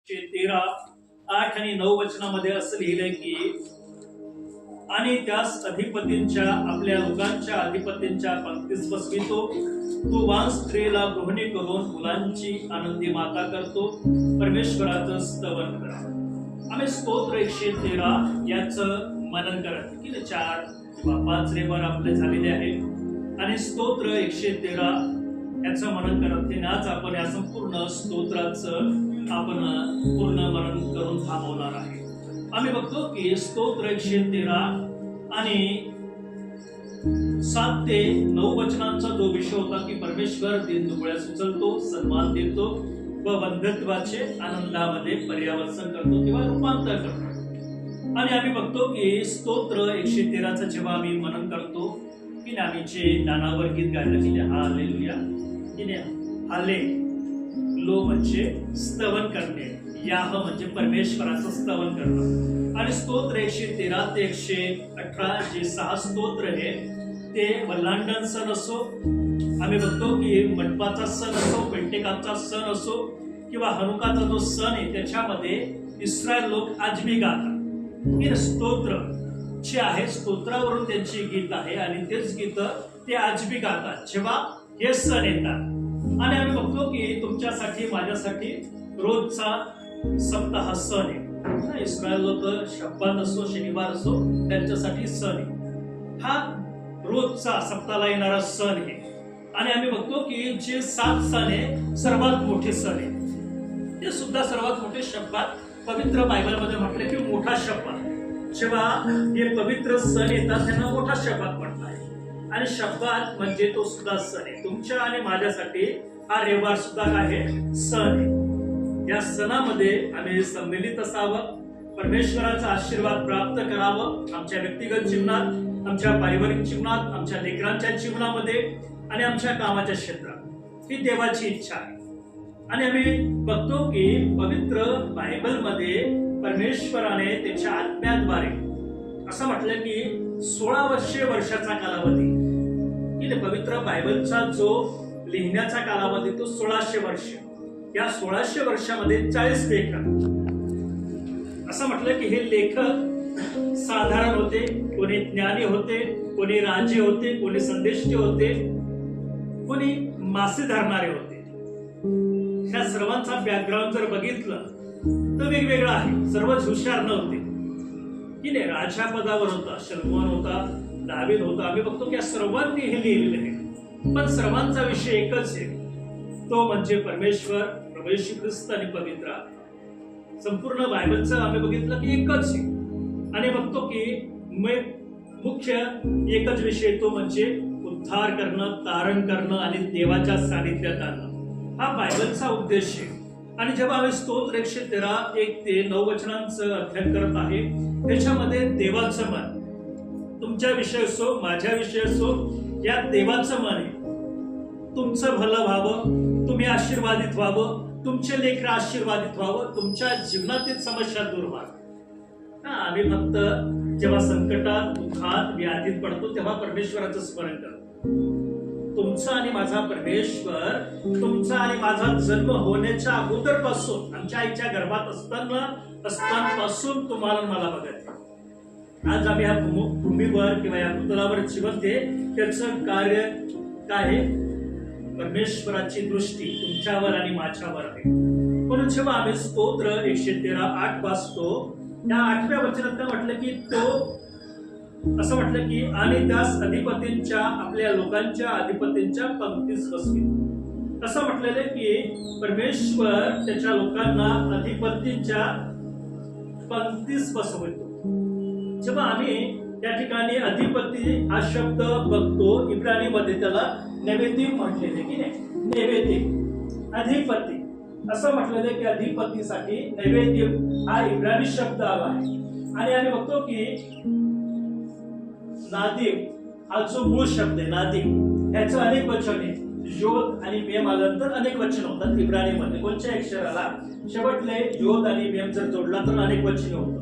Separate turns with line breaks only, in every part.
13:8 आणि 9 वचनामध्ये असं लिहिलंय की आणि त्यास अधिपतींच्या आपल्या लोकांच्या अधिपतींच्या पंक्तीस बसवितो. तू वान स्त्रीला गृहिणी करून मुलांची आनंदी माता करतो. परमेश्वराचं स्तवन करा. आम्ही स्तोत्र 113 याचं मनन करत की 4 किंवा 5 रेवर आपले झालेले आहे आणि स्तोत्र 113 याचं मनन करत हे आज आपण या संपूर्ण स्तोत्राचं आपण पूर्ण मनन करून थांबवणार आहे. आम्ही बघतो की स्तोत्र 113 आणि 7 ते 9 वचनांचा जो विषय होता की परमेश्वर दीनदुबळ्यास उचलतो, सन्मान देतो व बंधत्वाचे आनंदामध्ये पर्यावर्तन करतो किंवा रूपांतर करतो. आणि आम्ही बघतो की स्तोत्र 113चं जेव्हा आम्ही मनन करतो की आम्ही जे दानावर गीत गायलं की हालेलुया की हाले लो म्हणजे स्तवन करणे, याह म्हणजे परमेश्वराचं स्तवन करणं. आणि स्तोत्र 113 ते 118 जे 6 स्तोत्र आहे ते वल्लांडन सण असो, आम्ही बघतो की मंडपाचा सण असो, पेंटेकाचा सण असो किंवा हनुकाचा जो सण आहे त्याच्यामध्ये इस्रायल लोक आजबी गातात. स्तोत्र जे आहे स्तोत्रावरून त्यांची गीत आहे आणि तेच गीत ते आजबी गातात जेव्हा हे सण येतात. आणि आम्ही बघतो की तुमच्यासाठी माझ्यासाठी रोजचा सप्ताह सण आहे. इस्रायल लोक शब्बात असो शनिवार असो त्यांच्यासाठी सण आहे. हा रोजचा सप्ताहाला येणारा सण आहे. आणि आम्ही बघतो की जे 7 सण आहे सर्वात मोठे सण आहे ते सुद्धा सर्वात मोठे शब्दात पवित्र बायबलमध्ये म्हटले की मोठा शब्द. जेव्हा हे पवित्र सण येतात त्यांना मोठा शब्द म्हटलं आहे. आणि शब्दात म्हणजे तो सुद्धा सण आहे. तुमच्या आणि माझ्यासाठी हा रविवार सुद्धा काय आहे सण आहे. या सणामध्ये आम्ही संमिलित असावं, परमेश्वराचा आशीर्वाद प्राप्त करावं आमच्या व्यक्तिगत जीवनात, आमच्या पारिवारिक जीवनात, आमच्या लेकरांच्या जीवनामध्ये आणि आमच्या कामाच्या क्षेत्रात. ही देवाची इच्छा आहे. आणि आम्ही बघतो की पवित्र बायबलमध्ये परमेश्वराने त्याच्या आत्म्याद्वारे असं म्हटलं की 1600 वर्षाचा कालावधी की पवित्र बायबलचा जो लिहिण्याचा कालावधी तो 1600 वर्ष. या 1600 वर्षामध्ये 40 लेखक असं म्हटलं की हे लेखक साधारण होते, कोणी ज्ञानी होते, कोणी राजे होते, कोणी संदेष्टे होते, कोणी मासे धरणारे होते. ह्या सर्वांचा बॅकग्राऊंड जर बघितलं तर वेगवेगळा आहे. सर्वच हुशार नव्हते की नाही. राजा पदावर होता शलोमोन होता, दावीद होता. आम्ही बघतो की या सर्वांनी हे लिहिलेले आहे पण सर्वांचा विषय एकच आहे, तो म्हणजे परमेश्वर, प्रभू येशू ख्रिस्त आणि पवित्र आत्मा. संपूर्ण बायबलचं आम्ही बघितलं की एकच आहे. आणि बघतो की मुख्य एकच विषय तो म्हणजे उद्धार करणं, तारण करणं आणि देवाच्या सानिध्यात आणणं. हा बायबलचा उद्देश आहे. आणि जेव्हा आम्ही स्तोत्र 113 1 ते 9 वचनांचं अध्ययन करत आहे त्याच्यामध्ये देवाचं मन तुमच्या विषय असो, माझ्या विषय असो, या देवाचं मन आहे. तुमचं भलं व्हावं, तुम्ही आशीर्वादित व्हावं, तुमचे लेकरं आशीर्वादित व्हावं, तुमच्या जीवनातील समस्या दूर व्हाव्या. आम्ही फक्त जेव्हा संकटात, दुःखात, व्याधीत पडतो तेव्हा परमेश्वराचं स्मरण करतो. तुमचा आणि माझा परमेश्वर तुमचा आणि माझा जन्म होण्याच्या अगोदरपासून आमच्या आईच्या गर्भात असतानापासून तुम्हाला मला बघत. आज आम्ही ह्या भूमीवर किंवा या भूतलावर जिवंत आहे त्याचं कार्य काय आहे? परमेश्वराची दृष्टी तुमच्यावर आणि माझ्यावर आहे. म्हणून जेव्हा आम्ही स्तोत्र 113:8 वाचतो त्या 8व्या वचनात म्हटलं की तो असं म्हटलं की आणि त्यास अधिपतींच्या आपल्या लोकांच्या अधिपतींच्या पंक्तीस बसवितो. असं म्हटलेलं की परमेश्वर त्याच्या लोकांना अधिपतींच्या पंक्तीस बसवितो. जेव्हा आम्ही त्या ठिकाणी अधिपती हा शब्द बघतो इब्रानीमध्ये त्याला नैवेद्य म्हटलेले की नाही. नैवेद्य अधिपती असं म्हटलेलं की अधिपतीसाठी नैवेद्य हा इब्रानी शब्द आला आहे. आणि आम्ही बघतो की नादिम हा जो मूळ शब्द आहे नादिम याचं अनेक वचन आहे. योद आणि मेम आल्यानंतर अनेक वचन होतात इब्रानीमध्ये. कोणत्या अक्षराला शेवटले योद आणि मेम जर जोडला तर अनेक वचन होतं.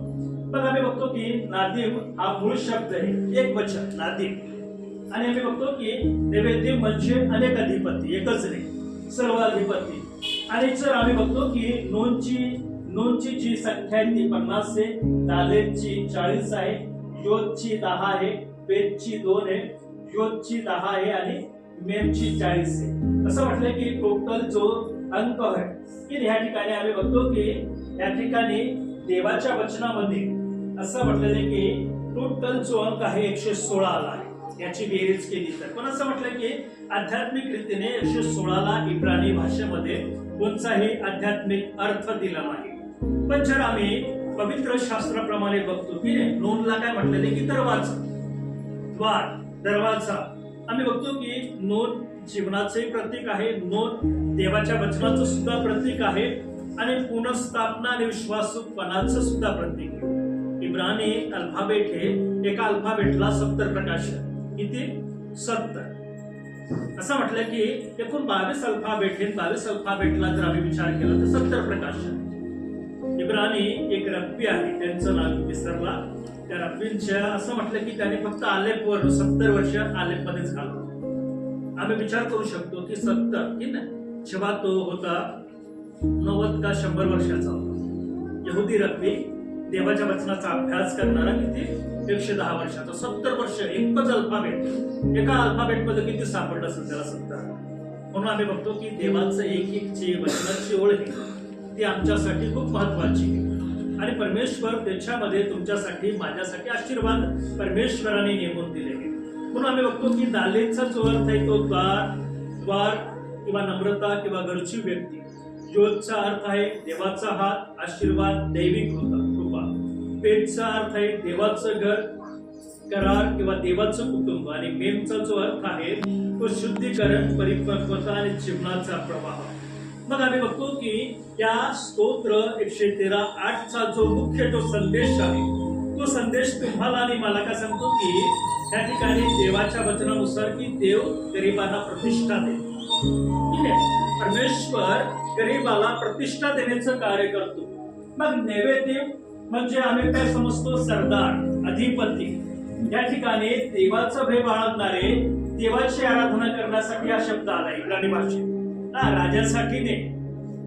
पण आम्ही बघतो की नादिम हा मूळ शब्द आहे, एक वचन नादिम. आणि आम्ही बघतो की नैवेद्य म्हणजे अनेक अधिपती, एकच नाही सर्व अधिपती. आणि जर आम्ही बघतो की नोंदची नूनची जी संख्या आहे ती 50 आहे, दालेची 40 आहे, योदची 10 आहे, पेदची 2 आहे, योदची 10 आहे आणि मेमची 40 आहे. असं म्हटलं की टोटल जो अंक आहे की ह्या ठिकाणी आम्ही बघतो की या ठिकाणी देवाच्या वचनामध्ये असं म्हटलेलं आहे की टोटल जो अंक आहे 116 आला आहे याची बेरीज केली तर. पण असं म्हटलं की आध्यात्मिक रीतीने 116 ला इब्राणी भाषेमध्ये कोणताही आध्यात्मिक अर्थ दिला नाही. पण जर आम्ही पवित्र शास्त्राप्रमाणे बघतो की नोनला काय म्हटलेले की दरवाजा, द्वार, दरवाजा. आम्ही बघतो की नोन जीवनाचे प्रतीक आहे, नोन देवाच्या वचनाचं सुद्धा प्रतीक आहे आणि पुनर्स्थापना आणि विश्वासूपणाचं सुद्धा प्रतीक आहे. इब्राणी अल्फाबेट हे एका अल्फाबेटला 70 प्रकाश आहे. किती? 70. असं म्हटलं की एकूण 22 अल्फाबेट हे 22 अल्फाबेटला जर आम्ही विचार केला तर 70 प्रकाश आहे. इब्राणी एक रब्बी आहे, त्यांचं नाव विसरला. त्या रब्बींच्या असं म्हटलं की त्याने फक्त आलेपवर 70 वर्ष आलेपमध्येच घालवलं. आम्ही विचार करू शकतो की 70 की नाही, जेव्हा तो होता 90 का 100 वर्षाचा होता. यहुदी रब्बी देवाच्या वचनाचा अभ्यास करणारा किती 110 वर्षाचा. 70 वर्ष एकच अल्फाबेट, एका अल्फाबेट मध्ये किती सापडलं असेल त्याला 70. म्हणून आम्ही बघतो की देवाचं एक एक जे वचनाची ओळ आहे ती आमच्यासाठी खूप महत्वाची आहे आणि परमेश्वर त्याच्यामध्ये तुमच्यासाठी माझ्यासाठी आशीर्वाद परमेश्वराने नेमून दिले आहे. म्हणून आम्ही बघतो की दालेचा जो अर्थ आहे तो द्वार किंवा नम्रता किंवा गरजू व्यक्ती. योदचा अर्थ आहे देवाचा हात, आशीर्वाद, दैविक कृपा. पेटचा अर्थ आहे देवाचं घर, करार किंवा देवाचं कुटुंब. आणि मेमचा जो अर्थ आहे तो शुद्धीकरण, परिपक्वता आणि जीवनाचा प्रवाह. मग आम्ही बघतो की या स्तोत्र 113:8चा जो मुख्य जो संदेश आहे तो संदेश तुम्हाला आणि मला काय सांगतो की या ठिकाणी देवाच्या वचनानुसार की देव गरिबांना प्रतिष्ठा देतो. ठीक आहे, परमेश्वर गरिबाला प्रतिष्ठा देण्याचं कार्य करतो. मग नैवेद्य म्हणजे आम्ही काय समजतो, सरदार, अधिपती. या ठिकाणी देवाचं भय बाळगणारे, देवाची आराधना करण्यासाठी हा शब्द आला इब्राणी भाषेत. राजासाठी नाही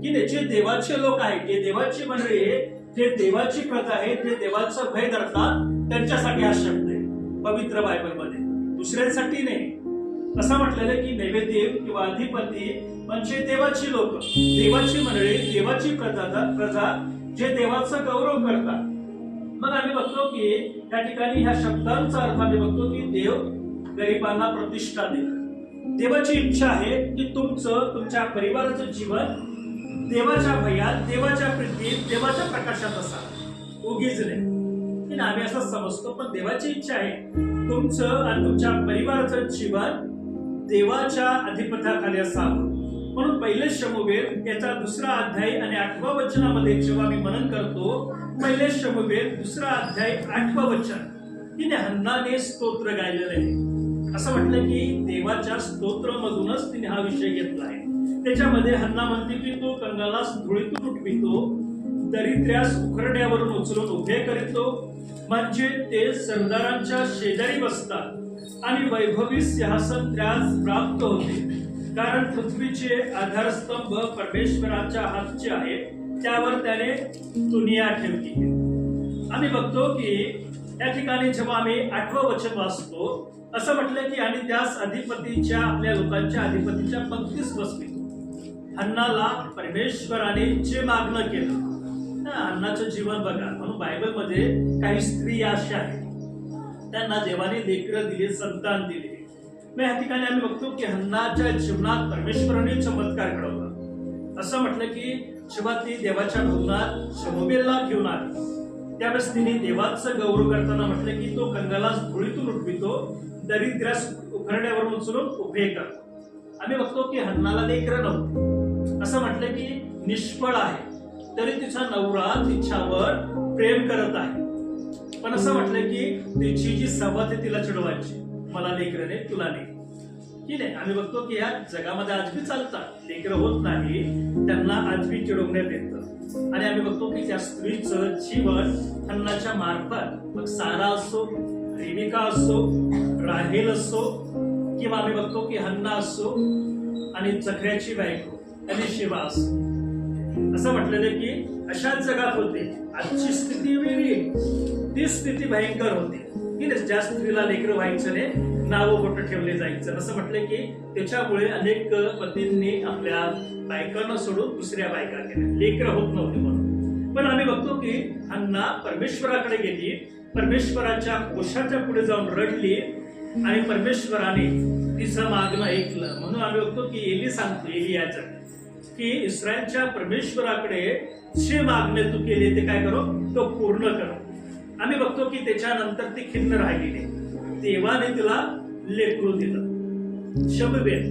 की जे देवाचे लोक आहेत, जे देवाची मंडळी आहे, जे देवाची प्रजा आहे, जे देवाचं भय धरतात त्यांच्यासाठी हा शब्द आहे पवित्र बायबलमध्ये, दुसऱ्यांसाठी नाही. असं म्हटलेलं की नैवेद्य किंवा अधिपती म्हणजे देवाची लोक, देवाची मंडळी, देवाची प्रजा जे देवाचं गौरव करतात. मग आम्ही बघतो की त्या ठिकाणी ह्या शब्दांचा अर्थ आम्ही बघतो की देव गरिबांना प्रतिष्ठा देतो. देवाची इच्छा आहे की तुमच्या परिवाराचं जीवन देवाच्या भयात, देवाच्या प्रीतीत, देवाच्या प्रकाशात असावं, उगीच नाही. आम्ही असं समजतो, पण देवाची इच्छा आहे तुमचं आणि तुमच्या परिवाराचं जीवन देवाच्या अधिपत्याखाली असावं. म्हणून पहिले शमूएल याचा 2रा अध्याय आणि 8व्या वचनामध्ये जेव्हा मी मनन करतो, पहिले शमूएल 2रा अध्याय 8वं वचन, तिने हन्नाने स्तोत्र गायलेलं आहे. असं म्हटलं की देवाच्या स्तोत्रमधूनच तिने हा विषय घेतला आहे. त्याच्यामध्ये हन्ना म्हणते की तो कंगालास धुळीतून उठवितो, दरिद्र्यास उखरड्यावरून उचलून उभे करीतो, म्हणजे ते सरदारांच्या शेजारी बसतात आणि वैभवी सिंहासन त्यास प्राप्त होते. कारण पृथ्वीचे आधारस्तंभ परमेश्वराच्या हातचे आहे, त्यावर त्याने दुनिया ठेवली. आम्ही बघतो की या ठिकाणी जेव्हा आम्ही 8वं वचन वाचतो, असं म्हटलं की आणि त्यास अधिपतीच्या, आपल्या लोकांच्या अधिपतीच्या पंक्तीस बसवितो. हन्नाला परमेश्वराने जे मागणं केलं, हन्नाचं जीवन बघा. म्हणून बायबलमध्ये काही स्त्री अशा आहेत त्यांना देवाने लेकरं दिले, संतान दिले. मग या ठिकाणी आम्ही बघतो की हन्नाच्या जीवनात परमेश्वराने चमत्कार घडवला. असं म्हटलं की जेव्हा ती देवाच्या भवनात शमूएलला घेऊन आली त्यावेळेस तिने देवाचं गौरव करताना म्हटलं की तो कंगालास धुळीतून उठवितो, दरिद्र्यास उखरड्यावरून उचलून उभे करतो. आम्ही बघतो की हन्नाला लेकरं नव्हते. असं म्हटलं की निष्फळ आहे तरी तिचा नवरा तिच्यावर प्रेम करत आहे. पण असं म्हटलं की तिची जी सवत आहे तिला चिडवायची, मला लेकरं नाही, तुला नाही. की नाही, आम्ही बघतो की या जगामध्ये आज भी चालतात, लेकरं होत नाही त्यांना आज भी चिडवण्यात येतं. आणि आम्ही बघतो की त्या स्त्रीचं जीवन हन्नाच्या मार्फत, मग सारा असो, रेबिका असो, राहेल असो, किंवा आम्ही बघतो की हन्ना असो आणि जखऱ्याची बायको एलिशेबा असो, असं म्हटलेलं की अशा जगात होते. आजची स्थिती वेगळी, ती स्थिती भयंकर होती की नाही. ज्या स्त्रीला लेकरं व्हायचं नाही, नावं बोटं ठेवले जायचं, असं म्हटलं की त्याच्यामुळे अनेक पतींनी आपल्या बायकांना सोडून दुसऱ्या बायका केल्या, लेकरं होत नव्हते म्हणून. पण आम्ही बघतो की हन्ना परमेश्वराकडे गेली, परमेश्वराच्या कोशाच्या पुढे जाऊन रडली आणि परमेश्वराने तिचं मागणं ऐकलं. म्हणून आम्ही बघतो की एली सांगतो एलियाचं की इस्रायलच्या परमेश्वराकडे जे मागणे तू केले ते काय करो, तो पूर्ण करो. आम्ही बघतो की त्याच्यानंतर ती खिन्न राहिली नाही. देवाने तिला लेकरू दिलं, शमुवेल.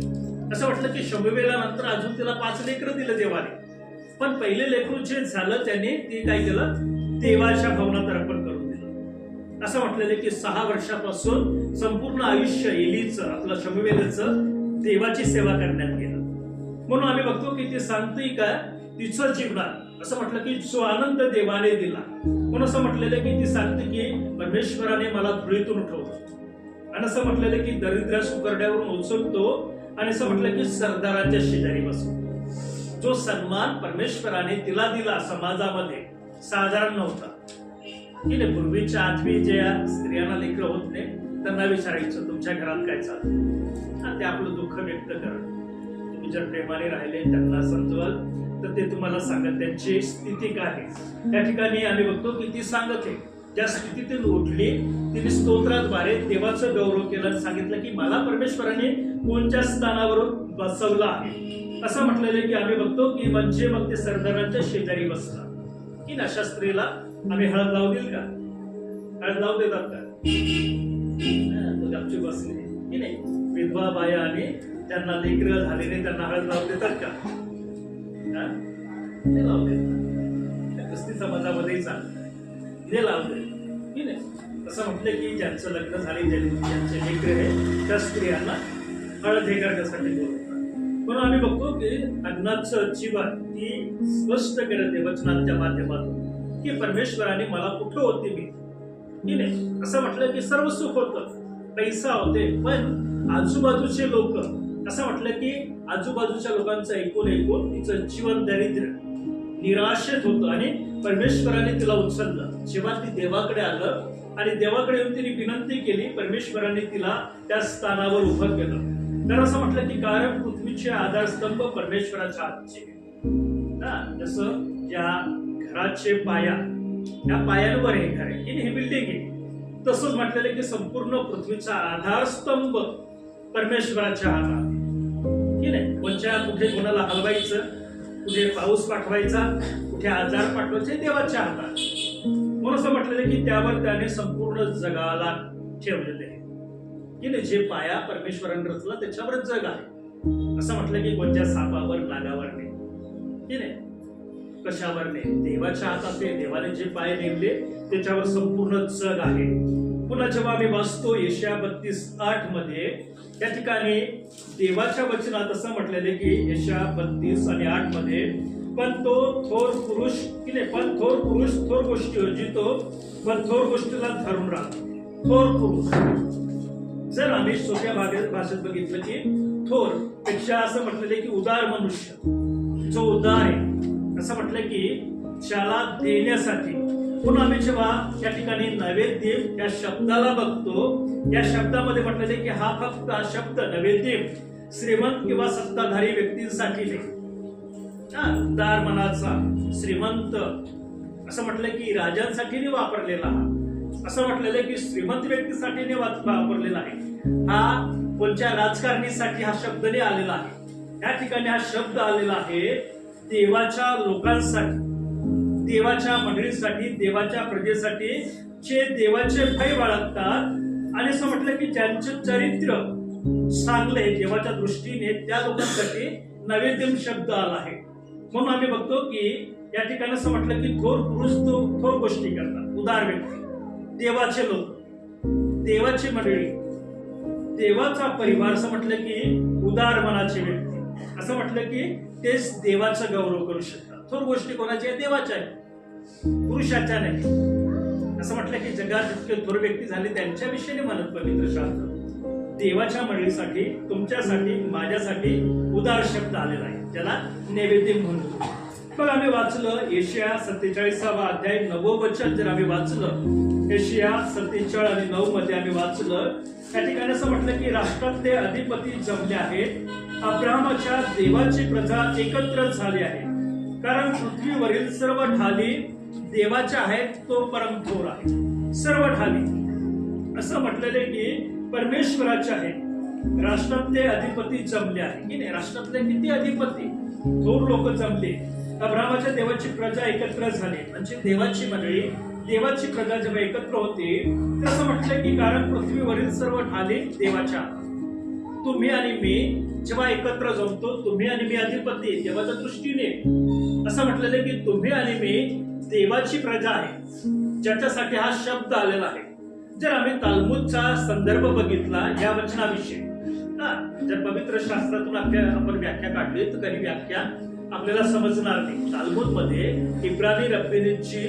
असं वाटलं की शमुवेला नंतर अजून तिला 5 लेकरं दिलं देवाने. पण पहिले लेकरू जे झालं त्याने ती काय केलं, देवाच्या भवनात अर्पण करून दिलं. असं म्हटलेलं की 6 वर्षापासून संपूर्ण आयुष्य एलीचं, आपलं शमुवेलचं देवाची सेवा करण्यात गेलं. म्हणून आम्ही बघतो की ती सांगते का तिचं जीवनात असं म्हटलं की जो आनंद देवाने दिला. म्हणून असं म्हटलेलं की ती सांगते की परमेश्वराने मला धुळीतून उठवलं आणि असं म्हटलेलं की दरिद्र सुकरड्यावरून उचलतो आणि असं म्हटलं की सरदाराच्या शेजारी बसतो. जो सन्मान परमेश्वराने तिला दिला समाजामध्ये साधारण नव्हता की नाही. पूर्वीच्या आठवी ज्या स्त्रियांना लेकरं होत नाही त्यांना विचारायचं तुमच्या घरात काय चालतं, ते आपलं दुःख व्यक्त करा. तुम्ही जर प्रेमाने राहिले त्यांना समजवाल तर ते तुम्हाला सांगत त्यांची स्थिती काय आहे. त्या ठिकाणी आम्ही बघतो की ती सांगत आहे ज्या स्थितीतून उठली तिने स्तोत्राद्वारे देवाचं गौरव केलं आणि सांगितलं की मला परमेश्वराने कोणत्या स्थानावरून बसवलं आहे. असं म्हटलेलं की आम्ही बघतो की म्हणजे मग ते सरदारांच्या शेजारी बसला की अशा स्त्रीला आम्ही हळद लावू देईल का, हळद लावू देतात का, गपची बसली की नाही. विधवा बाया आणि ज्यांना लेकरं झालेले त्यांना हळद लावू देतात का, ते लावू देतात. क्रिस्ती समाजामध्ये हे लावले की नाही. असं म्हटलं की ज्यांचं लग्न झाले ज्यांचे लेकरं आहे त्या स्त्रियांना हळद हे करण्यासाठी बोलतात. म्हणून आम्ही बघतो की अन्नाचं जीवन ती स्पष्ट करते वचनांच्या माध्यमातून की परमेश्वराने मला कुठं होते मी की नाही. असं म्हटलं की सर्व सुख होतं, पैसा होते, पण आजूबाजूचे लोक, असं म्हटलं की आजूबाजूच्या लोकांचं ऐकून तिचं जीवन दरिद्र निराशेत होतं आणि परमेश्वराने तिला उचललं. जेव्हा ती देवाकडे आलं आणि देवाकडे येऊन तिने विनंती केली, परमेश्वराने तिला त्या स्थानावर उभं केलं. तर असं म्हटलं की कारण पृथ्वीचे आधारस्तंभ परमेश्वराच्या हातचे. जसं ज्या घराचे पाया, त्या पायांवर हे घर आहे की हे बिल्डिंग आहे, तसंच म्हटलेलं की संपूर्ण पृथ्वीचा आधारस्तंभ परमेश्वराच्या हातात की नाही. कोणत्या कुठे कोणाला हलवायचं, कुठे पाऊस पाठवायचा, कुठे आजार पाठवायचे, देवाच्या हातात. म्हणून असं म्हटलेलं की त्यावर त्याने संपूर्ण जगाला ठेवलेले आहे की नाही. जे पाया परमेश्वराने रचला त्याच्यावर जग आहे. असं म्हटलं की कोणत्या सापावर, नागावर नाही की नाही, कशावर नाही, देवाच्या हातात आहे. देवाने जे पाय नेमले त्याच्यावर संपूर्ण जग आहे. पुन्हा जेव्हा आम्ही वाचतो यशाया 32:8 मध्ये त्या ठिकाणी देवाच्या वचनात असं म्हटलेले की यशाया 32:8 मध्ये पण तो थोर पुरुष की नाही, पण थोर पुरुष थोर गोष्टी योजितो, पण थोर गोष्टीला धरून राहतो. थोर पुरुष जर आम्ही सोप्या भाषेत बघितलं की थोर पेक्षा असं म्हटलेले की उदार मनुष्य, जो उदार आहे, असं म्हटलं की ज्याला देण्यासाठी. म्हणून आम्ही जेव्हा त्या ठिकाणी नैवेद्य या शब्दाला बघतो, या शब्दामध्ये म्हटलेले की हा फक्त हा शब्द नैवेद्य श्रीमंत किंवा सत्ताधारी व्यक्तींसाठी नाही. उदार मनाचा श्रीमंत असं म्हटलं की राजांसाठी वापरलेला, असं म्हटलेलं की श्रीमंत व्यक्तीसाठी वापरलेला आहे. हा कोणत्या राजकारणीसाठी हा शब्द नाही आलेला आहे. त्या ठिकाणी हा शब्द आलेला आहे देवाच्या लोकांसाठी, देवाच्या मंडळीसाठी, देवाच्या प्रजेसाठी जे देवाचे भय बाळगतात आणि असं म्हटलं की ज्यांचे चरित्र चांगले देवाच्या दृष्टीने त्या लोकांसाठी नैवेद्य शब्द आला आहे. म्हणून आम्ही बघतो की या ठिकाणी असं म्हटलं की थोर पुरुष थोर गोष्टी करतात, उदार व्यक्ती, देवाचे लोक, देवाची मंडळी, देवाचा परिवार, असं म्हटलं की उदार मनाचे व्यक्ती, असं म्हटलं की तेच देवाचा गौरव करू शकतात. थोर गोष्टी कोणाच्या आहेत? देवाच्या आहेत, पुरुषाच्या नाही. असं म्हटलं की जगात जितके थोर व्यक्ती झाले त्यांच्या विषयी म्हणत पवित्र शास्त्र देवाच्या मंडळीसाठी, तुमच्यासाठी, माझ्यासाठी उदार शब्द आलेला आहे, ज्याला नैवेद्य म्हणतो. मग आम्ही वाचलं यशाया 47वा अध्याय 9वं वचन जर आम्ही वाचलं, यशाया 47 आणि 9 मध्ये आम्ही वाचलं, त्या ठिकाणी असं म्हटलं की राष्ट्रातले अधिपती जमले आहेत, अब्राहमाच्या देवाची प्रजा एकत्र झाली आहे, कारण पृथ्वीवरील सर्व ढाली देवाच्या आहेत, तो परमथोर आहे. सर्व ढाली असं म्हटलेले की परमेश्वराचे आहेत. राष्ट्रातले अधिपती जमले आहे की नाही. राष्ट्रातले किती अधिपती थोर लोक जमले, अब्राहमाच्या देवाची प्रजा एकत्र झाली. म्हणजे देवाची मंडळी, देवाची प्रजा जेव्हा एकत्र होते तर असं म्हटलं की कारण पृथ्वीवरील सर्व ढाली देवाच्या. तुम्ही आणि मी जेव्हा एकत्र जमतो, तुम्ही आणि मी अधिपती देवाच्या दृष्टीने असं म्हटलेलं की तुम्ही आणि मी देवाची प्रजा आहे, ज्याच्यासाठी हा शब्द आलेला आहे. जर आम्ही तालमुदचा संदर्भ बघितला या वचनाविषयी, जर पवित्र शास्त्रातून आपण व्याख्या काढली तर काही व्याख्या आपल्याला समजणार नाही. तालमुद मध्ये इब्रानी रब्बीनीची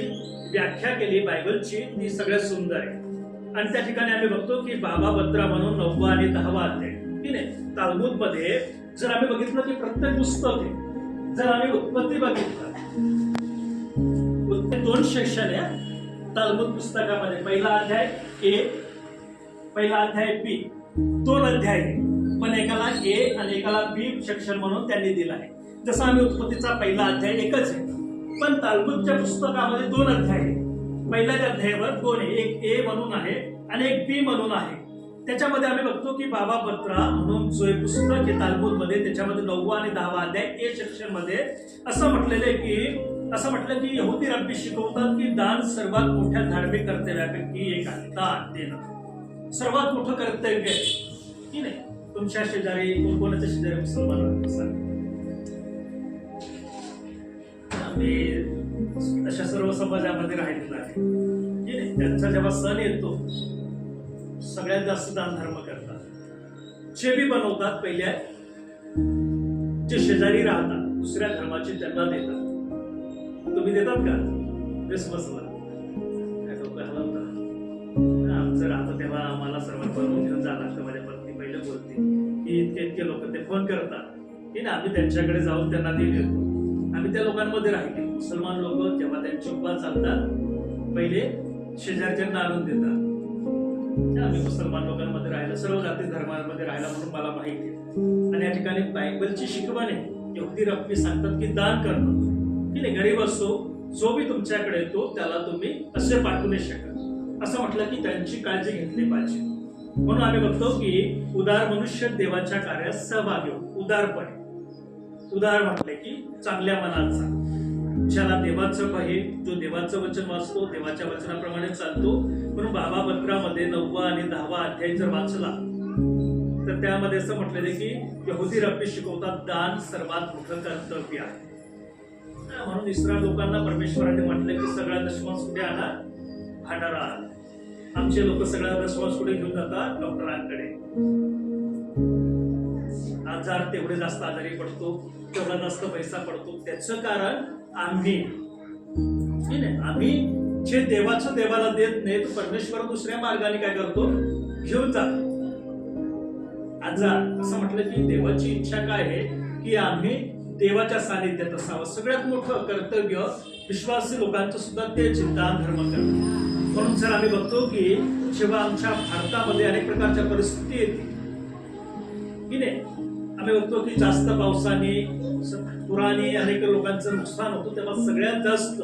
व्याख्या केली बायबलची, ती सगळ्यात सुंदर आहे. आणि त्या ठिकाणी आम्ही बघतो की बाबा बत्रा म्हणून 9वा आणि 10वा अध्याय की नाही. तालमुद मध्ये जर आम्ही बघितलं की प्रत्येक पुस्तक आहे, जर आम्ही उत्पत्ती बघितलं, 2 सेक्शन आहे तालमुद पुस्तकामध्ये. पहिला अध्याय ए, पहिला अध्याय बी, 2 अध्याय आहे, पण एकाला ए आणि एकाला बी सेक्शन म्हणून त्यांनी दिला आहे. जसं आम्ही उत्पत्तीचा पहिला अध्याय एकच आहे, पण तालमुदच्या पुस्तकामध्ये 2 अध्याय आहे. पहिल्या अध्यायावर 2 आहे, एक ए म्हणून आहे आणि एक बी म्हणून आहे. त्याच्यामध्ये आम्ही बघतो की बाबा बत्रा म्हणून जो एक पुस्तक आहे तालमुद मध्ये, त्याच्यामध्ये 9वा आणि 10वा अध्याय ए सेक्शन मध्ये असं म्हटलेलं आहे की, असं म्हटलं की यहुदी रब्बी शिकवतात की दान सर्वात मोठ्या धार्मिक कर्तव्यापैकी एक आहे. दान देणं सर्वात मोठं कर्तव्य आहे की नाही. तुमच्या शेजारी कोणाच्या शेजारी मुसलमान मी अशा सर्व समाजामध्ये राहिलेला आहे की नाही. त्यांचा जेव्हा सण येतो सगळ्यात जास्त दान धर्म करतात, चेबी बनवतात. पहिल्या जे शेजारी राहतात दुसऱ्या धर्माचे त्यांना देतात. तुम्ही देतात का क्रिसमसला? लोक हलवतात. आमचं राहतं तेव्हा आम्हाला सर्वात बनवून घेऊन जावं लागतं. माझ्या पत्नी पहिले बोलते की इतके इतके लोक ते फोन करतात की ना, आम्ही त्यांच्याकडे जाऊन त्यांना ते देतो. आम्ही त्या लोकांमध्ये राहिले. मुसलमान लोक जेव्हा त्यांचे उपवास चालतात पहिले शेजारच्यांना आणून देतात. आम्ही मुसलमान लोकांमध्ये राहिलो, सर्व जाती धर्मांमध्ये राहिला म्हणून मला माहिती आहे. आणि या ठिकाणी बायबलची शिकवण आहे. यहुदी रब्बी सांगतात की दान करणं की नाही. गरीब असो, जो बी तुमच्याकडे येतो त्याला तुम्ही असे पाठवू नाही शकत. असं म्हटलं की त्यांची काळजी घेतली पाहिजे. म्हणून आम्ही बघतो की उदार मनुष्य देवाच्या कार्यात सहभागी हो. उदारपणे, उदार म्हटले की चांगल्या मनाचा, ज्याला देवाचं पाहे, जो देवाचं वचन वाचतो, देवाच्या वचनाप्रमाणे चालतो. म्हणून बाबा बत्रामध्ये 9वा आणि 10वा अध्याय जर वाचला तर त्यामध्ये असं म्हटलेलं की यहुदी रब्बी शिकवतात दान सर्वात मोठं कर्तव्य आहे. म्हणून इस्रायल लोकांना परमेश्वराने म्हटलं की सगळा दशमांश कुठे आणा? भांडारा. आमचे लोक सगळा दशमांश कुठे घेऊन जातात? डॉक्टरांकडे. आजार तेवढे जास्त आजारी पडतो, तेवढा जास्त पैसा पडतो. त्याचं कारण आम्ही जे देवाचं देवाला देत नाही, तो परमेश्वर दुसऱ्या मार्गाने काय करतो? घेऊन जातो. आजार असं म्हटलं की देवाची इच्छा काय आहे की आम्ही देवाच्या सानिध्यात असावं. सगळ्यात मोठं कर्तव्य विश्वासी लोकांचं सुद्धा ते दान धर्म करणं. म्हणून जर आम्ही बघतो की जेव्हा आमच्या भारतामध्ये अनेक प्रकारच्या परिस्थिती येते की नाही, आम्ही बघतो की जास्त पावसाने, पुराने अनेक लोकांचं नुकसान होतं, तेव्हा सगळ्यात जास्त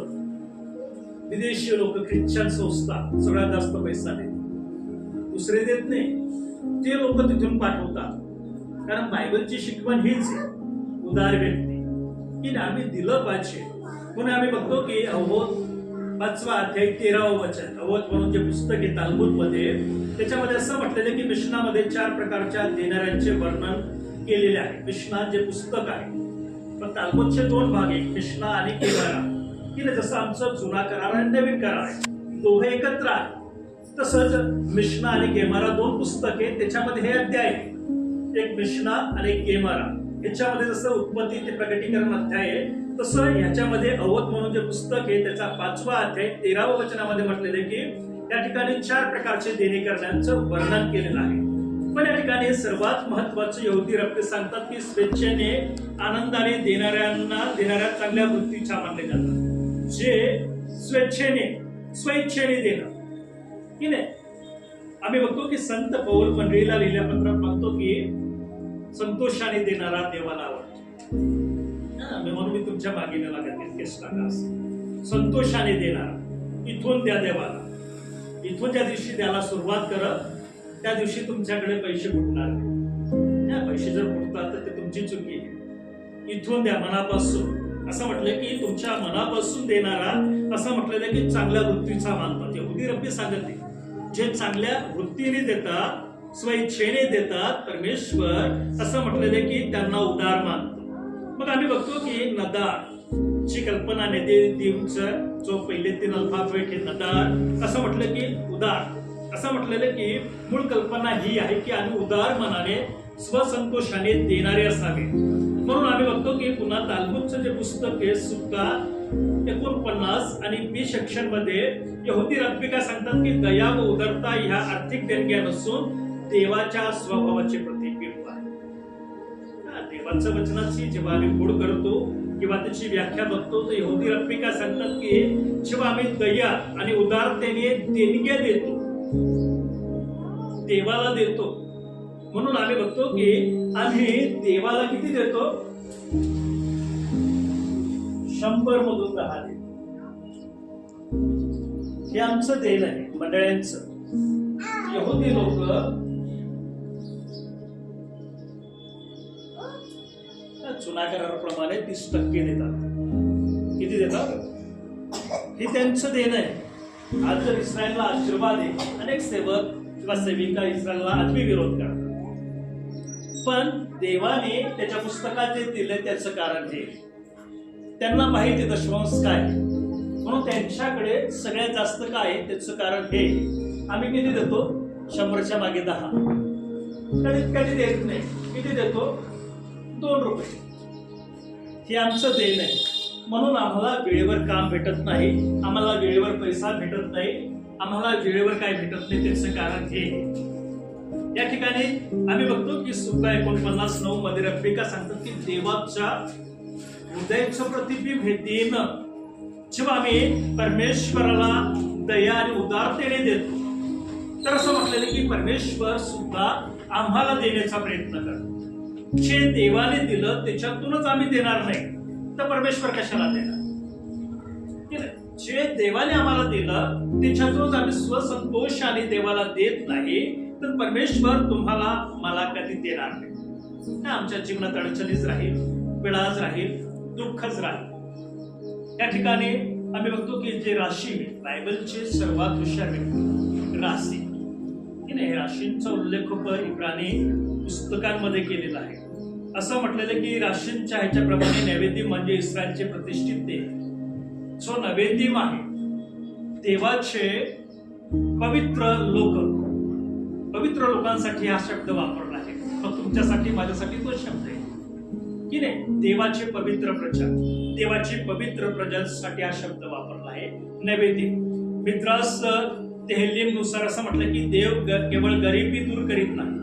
विदेशी लोक, ख्रिश्चन संस्था सगळ्यात जास्त पैसा देतात. दुसरे देत नाही, ते लोक तिथून पाठवतात. कारण बायबलची शिकवण हीच आहे, उदार व्यक्ती की आम्ही दिलं पाहिजे. म्हणून आम्ही बघतो की अवबोध 5वा अध्याय 13वं वचन, अवबोध म्हणून जे पुस्तक आहे तालमुद मध्ये, त्याच्यामध्ये असं म्हटलेलं की मिशनामध्ये 4 प्रकारच्या देणाऱ्यांचे वर्णन केलेले आहे. मिशना जे पुस्तक आहे, पण तालमुदचे 2 भाग आहेत, मिशना आणि केमारा. की जसं आमचं जुना करार आणि नवीन करार आहे, दोघे एकत्र आहे, तसंच मिशना आणि गेमारा 2 पुस्तक आहेत. त्याच्यामध्ये हे अध्याय आहे, एक मिशना आणि एक गेमारा. ह्याच्यामध्ये जसं उत्पत्ती ते प्रकटीकरण अध्याय आहे, तसं ह्याच्यामध्ये अवध म्हणून जे पुस्तक आहे त्याचा 5वा अध्याय 13व्या वचनामध्ये म्हटलेलं आहे की त्या ठिकाणी 4 प्रकारचे देणे करण्याचं वर्णन केलेलं आहे. पण या ठिकाणी सर्वात महत्वाचं यहुदी रब्बी सांगतात की स्वेच्छेने आनंदाने देणाऱ्या चांगल्या वृत्तीच्या मानले जातात. जे स्वेच्छेने देणं की नाही. आम्ही बघतो की संत पौल मंडळीला लिहिल्या पत्रात म्हणतो की संतोषाने देणारा देवाला आवडतो. म्हणून मी तुमच्या मागे लागत संतोषाने देणारा इथून द्या देवाला. इथून ज्या दिवशी द्यायला सुरुवात करत त्या दिवशी तुमच्याकडे पैसे फुटणार. पैसे जर फुटतात तर ते तुमची चुकी आहे. इथून द्या मनापासून. असं म्हटलं की तुमच्या मनापासून देणारा, असं म्हटलेलं की चांगल्या वृत्तीचा मानतात. यहुदी रब्बी सांगते जे चांगल्या वृत्तीने देतात, स्वइच्छेने देतात परमेश्वर, असं म्हटलेलं की त्यांना उदार मानतो. मग आम्ही बघतो की नदार ची कल्पना देवचं जो पहिले 3 अल्फाबेट हे नदार, असं म्हटलं की उदार. असं म्हटलेलं की मूळ कल्पना ही आहे की आम्ही उदार मनाने स्वसंतोषाने देणारे असावे. म्हणून आम्ही बघतो की पुन्हा तालमुदचं जे पुस्तक आहे सुक्का 49 आणि बी सेक्शन मध्ये यहुदी रब्बी काय सांगतात की दया व उदारता ह्या आर्थिक देणग्या नसून देवाच्या स्वभावाचे प्रतिबिंब आहे. देवाच्या वचनाची जेव्हा आम्ही फोड करतो किंवा त्याची व्याख्या बघतो तर यहुदी रब्बी काय सांगतात की जेव्हा आम्ही दया आणि उदारतेने देणग्या देतो, देवाला देतो, म्हणून आम्ही बघतो की आम्ही देवाला किती देतो? 100 मधून 10 देतो. हे आमचं देण आहे मंडळांचं. यहुदी लोक चुना कराराप्रमाणे 30% देतात. किती देतात? हे त्यांचं देणं आहे. आज जर इस्रायलला आशीर्वाद आहे, अनेक सेवक किंवा सेविका इस्रायलला आजही विरोध करतात. पण देवाने त्याच्या पुस्तकात जे दिले त्याचं कारण हे त्यांना माहिती दशमांश काय, म्हणून त्यांच्याकडे सगळ्यात जास्त काय त्याचं कारण हे आम्ही किती देतो? 100च्या मागे 10. कधी देत नाही. किती देतो? 2 रुपये. हे आमचं देण आहे. म्हणून आम्हाला वेळेवर काम भेटत नाही, आम्हाला वेळेवर पैसा भेटत नाही, आम्हाला वेळेवर काय भेटत नाही त्याचं कारण हे. या ठिकाणी आम्ही बघतो की सुक्का 49:9 मध्ये रब्बिका सांगतात की देवाच्या हृदयाचं प्रतिबिंब हे देणं. जेव्हा आम्ही परमेश्वराला दया आणि उदारतेने देतो तर असं म्हटलेलं की परमेश्वर सुद्धा आम्हाला देण्याचा प्रयत्न करतो. जे देवाने दिलं त्याच्यातूनच आम्ही देणार नाही तर परमेश्वर कशाला देणार? जे देवाने आम्हाला दिलं त्याच्यातूनच आम्ही स्वसंतोषाने देवाला देत नाही तर परमेश्वर तुम्हाला मला कधी देणार नाही. आमच्या जीवनात अडचणीच राहील, पिढाच राहील, दुःखच राहील. या ठिकाणी आम्ही बघतो की जे राशी बायबलचे सर्वात हुशार व्यक्ती राशी की नाही, राशींचा उल्लेख इब्रानी पुस्तकांमध्ये केलेला आहे. असं म्हटलेलं की राशींच्या ह्याच्याप्रमाणे नैवेद्य म्हणजे इस्रायलचे प्रतिष्ठित देव, जो नैवेद्य आहे देवाचे पवित्र लोकांसाठी हा शब्द वापरला आहे. मग तुमच्यासाठी माझ्यासाठी तो शब्द आहे की नाही. देवाचे पवित्र प्रजांसाठी हा शब्द वापरला आहे नैवेद्य. मित्रास तेहलीम नुसार असं म्हटलं की देव केवळ गरिबी दूर करीत नाही.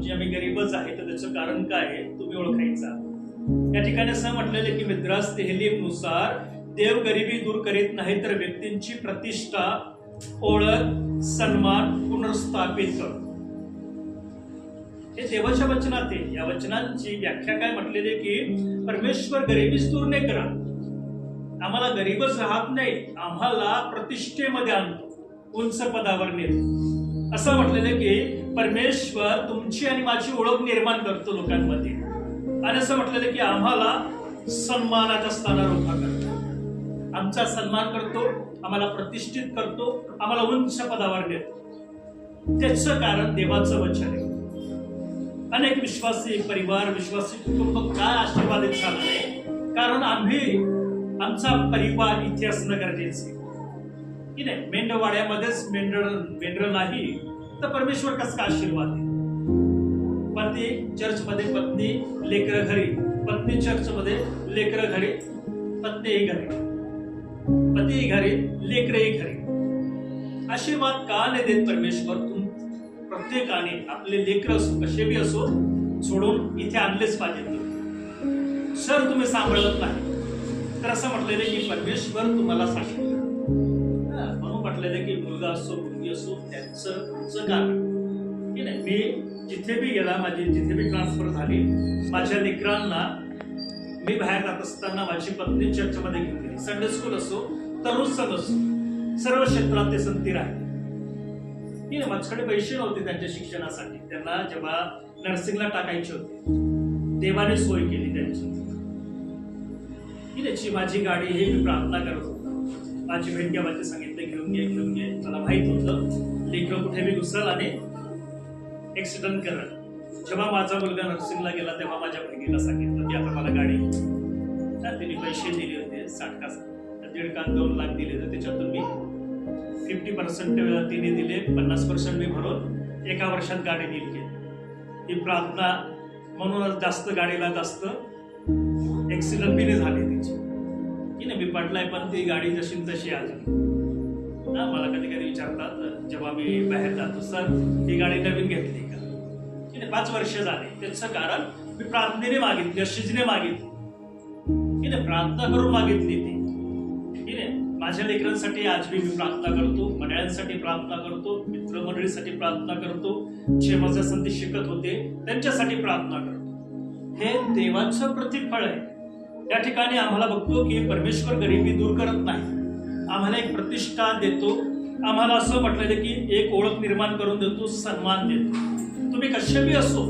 आम्ही गरीबच आहे तर त्याचं कारण काय आहे तुम्ही ओळखायचा. या ठिकाणी असं म्हटलेलं की मित्रास तेहलीम नुसार देव गरिबी दूर करीत नाही तर व्यक्तींची प्रतिष्ठा, ओळख, सन्मान पुनर्स्थापित करतो. हे देवाच्या वचनात आहे. या वचनांची व्याख्या काय म्हटलेली की परमेश्वर गरिबीच दूर नाही करत, आम्हाला गरीबच राहत नाही, आम्हाला प्रतिष्ठेमध्ये आणतो, उंच पदावर नेतो. असं म्हटलेलं की परमेश्वर तुमची आणि माझी ओळख निर्माण करतो लोकांमध्ये. आणि असं म्हटलेलं की आम्हाला सन्मानाच्या स्थानावर उभा करतो, आमचा सन्मान करतो, आम्हाला प्रतिष्ठित करतो, आम्हाला उंच पदावर नेतो. त्याचं कारण देवाचं वचन आहे. अनेक विश्वासी परिवार, विश्वासी कुटुंब काय आशीर्वादित झालं नाही कारण आमचा परिवार इथे असणं गरजेचं की नाही. मेंढवाड्यामध्येच मेंढर नाही तर परमेश्वर कसं काय आशीर्वाद आहे? पती चर्च मध्ये, पत्नी लेकरं घरी, पत्नी चर्च मध्ये, लेकरं घरी, पत्नी घरी, पती घरी, लेकरही घरी. आशीर्वाद का नाही देत परमेश्वर? प्रत्येकाने आपले लेकर असो कसे बी असो सोडून इथे आणलेच पाहिजे. सर तुम्ही सांभाळत नाही तर असं म्हटलेलं की परमेश्वर तुम्हाला सांगितलं. म्हणून म्हटलेलं की मुलगा असो मुलगी असो त्यांचं कारण की नाही. मी जिथे बी गेला, माझी जिथे बी ट्रान्सफर झाली, माझ्या लेकरांना मी बाहेर जात असताना माझी पत्नी चर्चमध्ये घेऊन गेली. संडे स्कूल असो, तरुण संघ असो, सर्व क्षेत्रात ते संती राहिले. माझ्याकडे पैसे नव्हते त्यांच्या शिक्षणासाठी. त्यांना जेव्हा नर्सिंगला टाकायचे होते देवाने सोय केली त्यांची. त्याची माझी गाडी हे मी प्रार्थना करत होतो. माझी बहीण केव्हाचे सांगितले घेऊन घे. मला माहित होतं लेकरं कुठे बी घुसल आणि ऍक्सिडेंट करत. जेव्हा माझा मुलगा नर्सिंगला गेला तेव्हा माझ्या बहिणीला सांगितलं की आता मला गाडी. तिने पैसे दिले होते 1.5 लाख दिले होते. त्याच्यातून मी 50% तिने दिले, 50% मी भरून 1 वर्षात गाडी नील केली. ही प्रार्थना म्हणूनच जास्त गाडीला जास्त ऍक्सिडेंट बी नाही झाले तिची. मी पडलाय पण ती गाडी जशी तशी अजून. मला कधी कधी विचारतात जेव्हा मी बाहेर जातो, सर ही गाडी नवीन घेतली का? 5 वर्ष झाले. त्याचं कारण मी प्रार्थनेने मागितली, अशीजने मागितली. प्रार्थना करून मागितली ती. माझ्या लेकरांसाठी आज मी प्रार्थना करतो, मंडळांसाठी प्रार्थना करतो, मित्रमंडळीसाठी प्रार्थना करतो, जे माझ्या संधी शिकत होते त्यांच्यासाठी प्रार्थना करतो. हे देवाचं प्रतिफळ आहे. त्या ठिकाणी आम्हाला बघतो की परमेश्वर गरिबी दूर करत नाही, आम्हाला एक प्रतिष्ठा देतो. आम्हाला असं म्हटलेलं की एक ओळख निर्माण करून देतो, सन्मान देतो. तुम्ही कशाबी असो,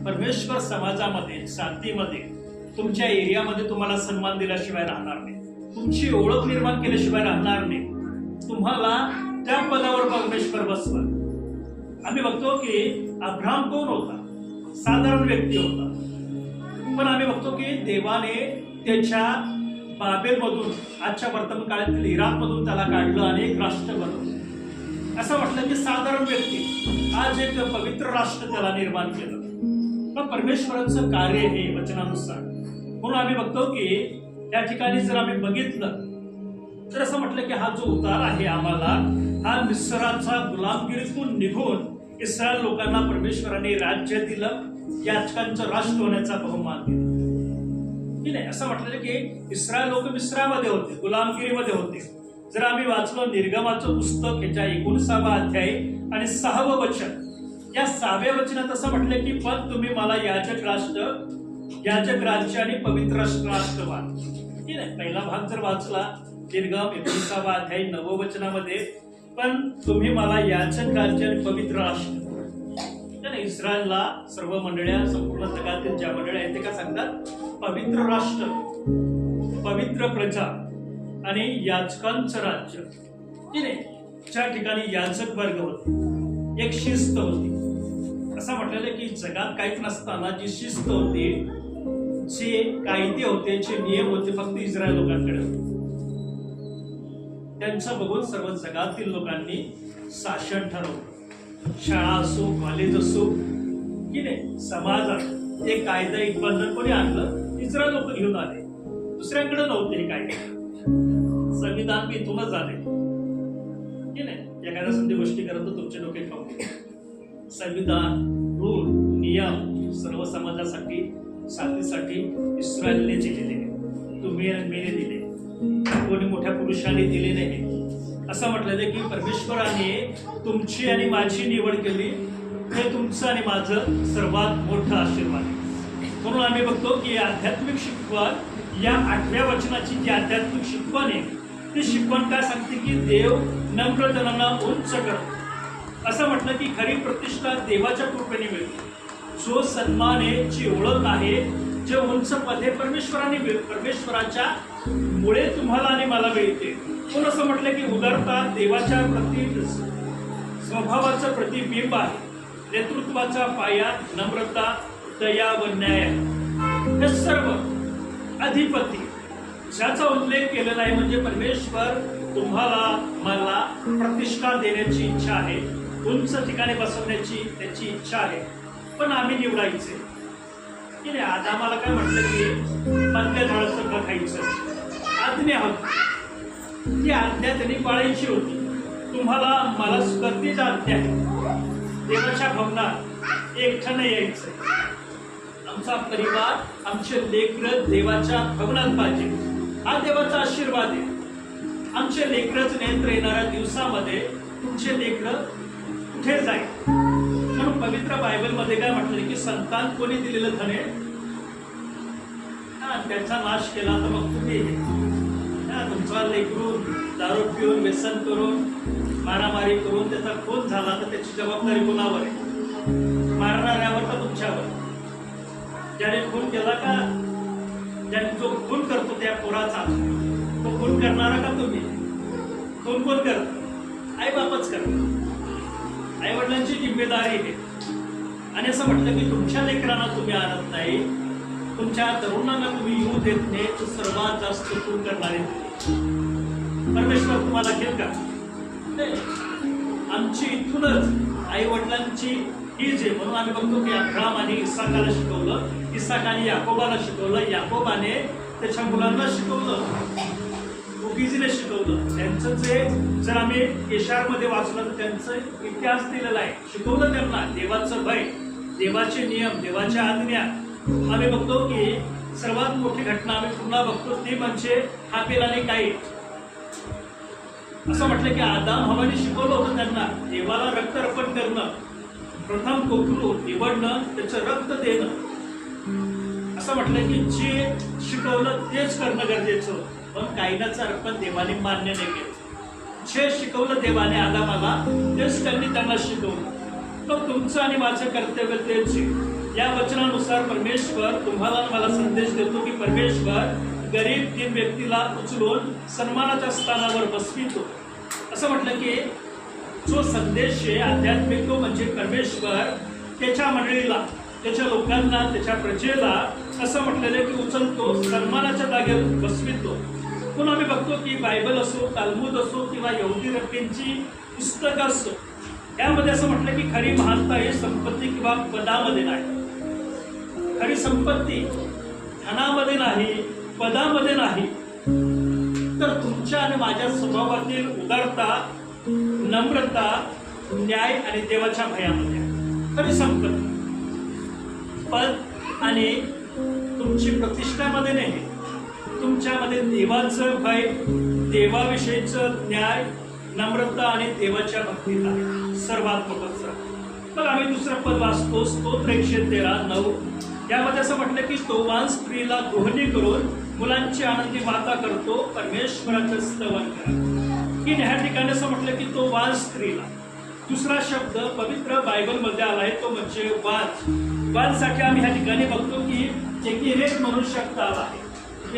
परमेश्वर समाजामध्ये, शांतीमध्ये, तुमच्या एरियामध्ये तुम्हाला सन्मान दिल्याशिवाय राहणार नाही, तुमची ओळख निर्माण केल्याशिवाय राहणार नाही. तुम्हाला त्या पदावर परमेश्वर बसवा. आम्ही बघतो की अब्राहम कोण होता? साधारण व्यक्ती होता. पण आम्ही बघतो की देवाने त्याच्या बाबेलमधून, आजच्या वर्तमान काळातील इराकमधून त्याला काढलं आणि एक राष्ट्र बनवलं. असं म्हटलं की साधारण व्यक्ती आज एक पवित्र राष्ट्र त्याला निर्माण केलं. पण परमेश्वराचं कार्य हे वचनानुसार. म्हणून आम्ही बघतो की त्या ठिकाणी जर आम्ही बघितलं तर असं म्हटलं की हा जो उतार आहे आम्हाला, हा मिस्राचा गुलामगिरीतून निघून इस्रायल लोकांना परमेश्वराने राज्य दिलं, याचकांचं राष्ट्र होण्याचा बहुमान दिला. नाही असं म्हटलं की इस्रायल लोक मिस्रामध्ये होते, गुलामगिरीमध्ये होते. जर आम्ही वाचलं निर्गमाचं पुस्तक ह्याच्या 19वा अध्याय आणि 6वं वचन, या 6व्या वचनात असं म्हटलं की पण तुम्ही मला याजक राज्य आणि पवित्र राष्ट्र व्हा. पहिला भाग जर वाचला निर्गम 19वा अध्याय 9वं वचनामध्ये, पण तुम्ही मला याजक राज्य आणि पवित्र राष्ट्र. इस्रायलला सर्व मंडळ्या, संपूर्ण जगातील ज्या मंडळ्या आहेत ते काय सांगतात? पवित्र राष्ट्र, पवित्र प्रजा आणि याजकांचं राज्य. ज्या ठिकाणी याजक वर्ग होते, एक शिस्त होती. असं म्हटलेलं की जगात काहीच नसताना जी शिस्त होती, जे कायदे होते, जे नियम होते, फक्त इस्रायल लोकांकडे होते. त्यांचं बघून सर्व जगातील लोकांनी शासन ठरवलं. शाळा असो, कॉलेज असो की नाही, समाजात एक कायदा, एक बंधन कोणी आणलं? इस्रायल लोक घेऊन आले. दुसऱ्यांकडे नव्हते हे कायदे. संविधान बी इथूनच आले की नाही. एखाद्या संधी गोष्टी करत तुमचे डोके खाऊ. संविधान, रूल, नियम सर्व समाजासाठी, शांतीसाठी इस्रायलने दिलेले. तुम्ही मेने दिले, कोणी मोठ्या पुरुषाने दिले नाही. असं म्हटलं की परमेश्वराने तुमची आणि माझी निवड केली, हे तुमचं आणि माझं सर्वात मोठं आशीर्वाद. म्हणून आम्ही बघतो की आध्यात्मिक शिकवण, या 8व्या वचनाची जी आध्यात्मिक शिकवण आहे, ती शिकवण काय सांगते की देव नम्र जनांना उंच करतो. असं म्हटलं की खरी प्रतिष्ठा देवाच्या कृपेने मिळते. जो सन्मान आहे, जी ओळख आहे, जे उंच पद हे परमेश्वराच्या मुळे तुम्हाला आणि मला मिळते. पण असं म्हटलं की उदारता देवाच्या स्वभावाचं प्रतिबिंब आहे. नेतृत्वाचा पाया नम्रता, दया व न्याय. हे सर्व अधिपती ज्याचा उल्लेख केलेला आहे, म्हणजे परमेश्वर तुम्हाला मला प्रतिष्ठा देण्याची इच्छा आहे, उंच ठिकाणी बसवण्याची त्याची इच्छा आहे. पण आम्ही निवडायचे की नाही. आता आम्हाला काय म्हटलं की मधल्या झाडाचं खायचं आज्ञा होती. ती आज्ञा त्यांनी पाळायची होती. तुम्हाला मला करती जाणते आहे. देवाच्या भवनात एकठं नाही यायचं. आमचा परिवार, आमचे लेकरं देवाच्या भवनात पाहिजे. हा देवाचा आशीर्वाद आहे. आमचे लेकरच नेत्र येणाऱ्या दिवसामध्ये तुमचे लेकरं कुठे जाईल. म्हणून पवित्र बायबलमध्ये काय म्हटलं की संतान कोणी दिलेलं धन आहे, त्याचा नाश केला तर मग तुम्ही तुमचा लेकरून दारू पिऊन व्यसन करून मारामारी करून त्याचा खून झाला तर त्याची जबाबदारी कोणावर आहे? मारणाऱ्यावर का तुमच्यावर? ज्याने खून केला का, ज्याने जो खून करतो त्या पोराचा, तो खून करणारा का तुम्ही? खून कोण करतो? आई बापच करतो. आई वडिलांची जिम्मेदारी आहे. आणि असं म्हटलं की तुमच्या लेकरांना तुम्ही आणत नाही, तुमच्या तरुणांना तुम्ही येऊ देत नाही, तर सर्वात जास्त खून करणारे परमेश्वर तुम्हाला घेत का? आमची इथूनच आई वडिलांची ही जे म्हणून आम्ही बघतो की अब्राम आणि इसाकाला शिकवलं, इसाकाने याकोबाला शिकवलं, याकोबाने त्याच्या मुलांना शिकवलं, उगीजीने शिकवलं. त्यांचं जे जर आम्ही केशारमध्ये वाचलं तर त्यांचं इतिहास दिलेला आहे. शिकवलं त्यांना देवाचं भय, देवाचे नियम, देवाच्या आज्ञा. आम्ही बघतो की सर्वात मोठी घटना आम्ही पुन्हा बघतो ती म्हणजे हाबेल आणि काईन. असं म्हटलं की आदाम हवाने शिकवलं होतं त्यांना देवाला रक्त अर्पण करणं, प्रथम कोकरू निवडणं, त्याचं रक्त देणं. असं म्हटलं की जे शिकवलं तेच करणं गरजेचं होतं. पण काईनाचं अर्पण देवाने मान्य नाही केलं. जे शिकवलं देवाने आदामाला तेच त्यांना शिकवलं. तर तुमचं आणि माझं कर्तव्य तेच आहे. या वचनानुसार परमेश्वर तुम्हाला मला संदेश देतो की परमेश्वर गरीब दीन व्यक्तीला उचलून सन्मानाच्या स्थानावर बसवितो. असं म्हटलं की जो संदेश आहे आध्यात्मिक तो म्हणजे परमेश्वर त्याच्या मंडळीला, त्याच्या लोकांना, त्याच्या प्रजेला असं म्हटलेलं की उचलतो, सन्मानाच्या जागेवर बसवितो. म्हणून आम्ही बघतो की बायबल असो, तालमूद असो किंवा यहुदी रब्बींची पुस्तकं असो, यामध्ये असं म्हटलं की खरी महानता ही संपत्ती किंवा पदामध्ये नाही. खरी संपत्ती धनामध्ये नाही, पदामध्ये नाही, तर तुमच्या आणि माझ्या स्वभावातील उदारता, नम्रता, न्याय आणि देवाच्या भयामध्ये खरी संपत्ती. पद आणि तुमची प्रतिष्ठामध्ये नाही, तुमच्यामध्ये देवाचं भय, देवाविषयीचं न्याय, नम्रता आणि देवाच्या भक्तीत आहे सर्वात मोठं. मग आम्ही दुसरं पद वाचतो स्तोत्र 113:9. यामध्ये असं म्हटलं की तो वान स्त्रीला गृहिणी करून मुलांची आनंदी माता करतो, परमेश्वराचं स्तवन करा. की ह्या ठिकाणी असं म्हटलं की तो वान स्त्रीला. दुसरा शब्द पवित्र बायबलमध्ये आलाय तो म्हणजे वान. वानसाठी आम्ही ह्या ठिकाणी बघतो की एकेरेत म्हणून शब्द आला आहे.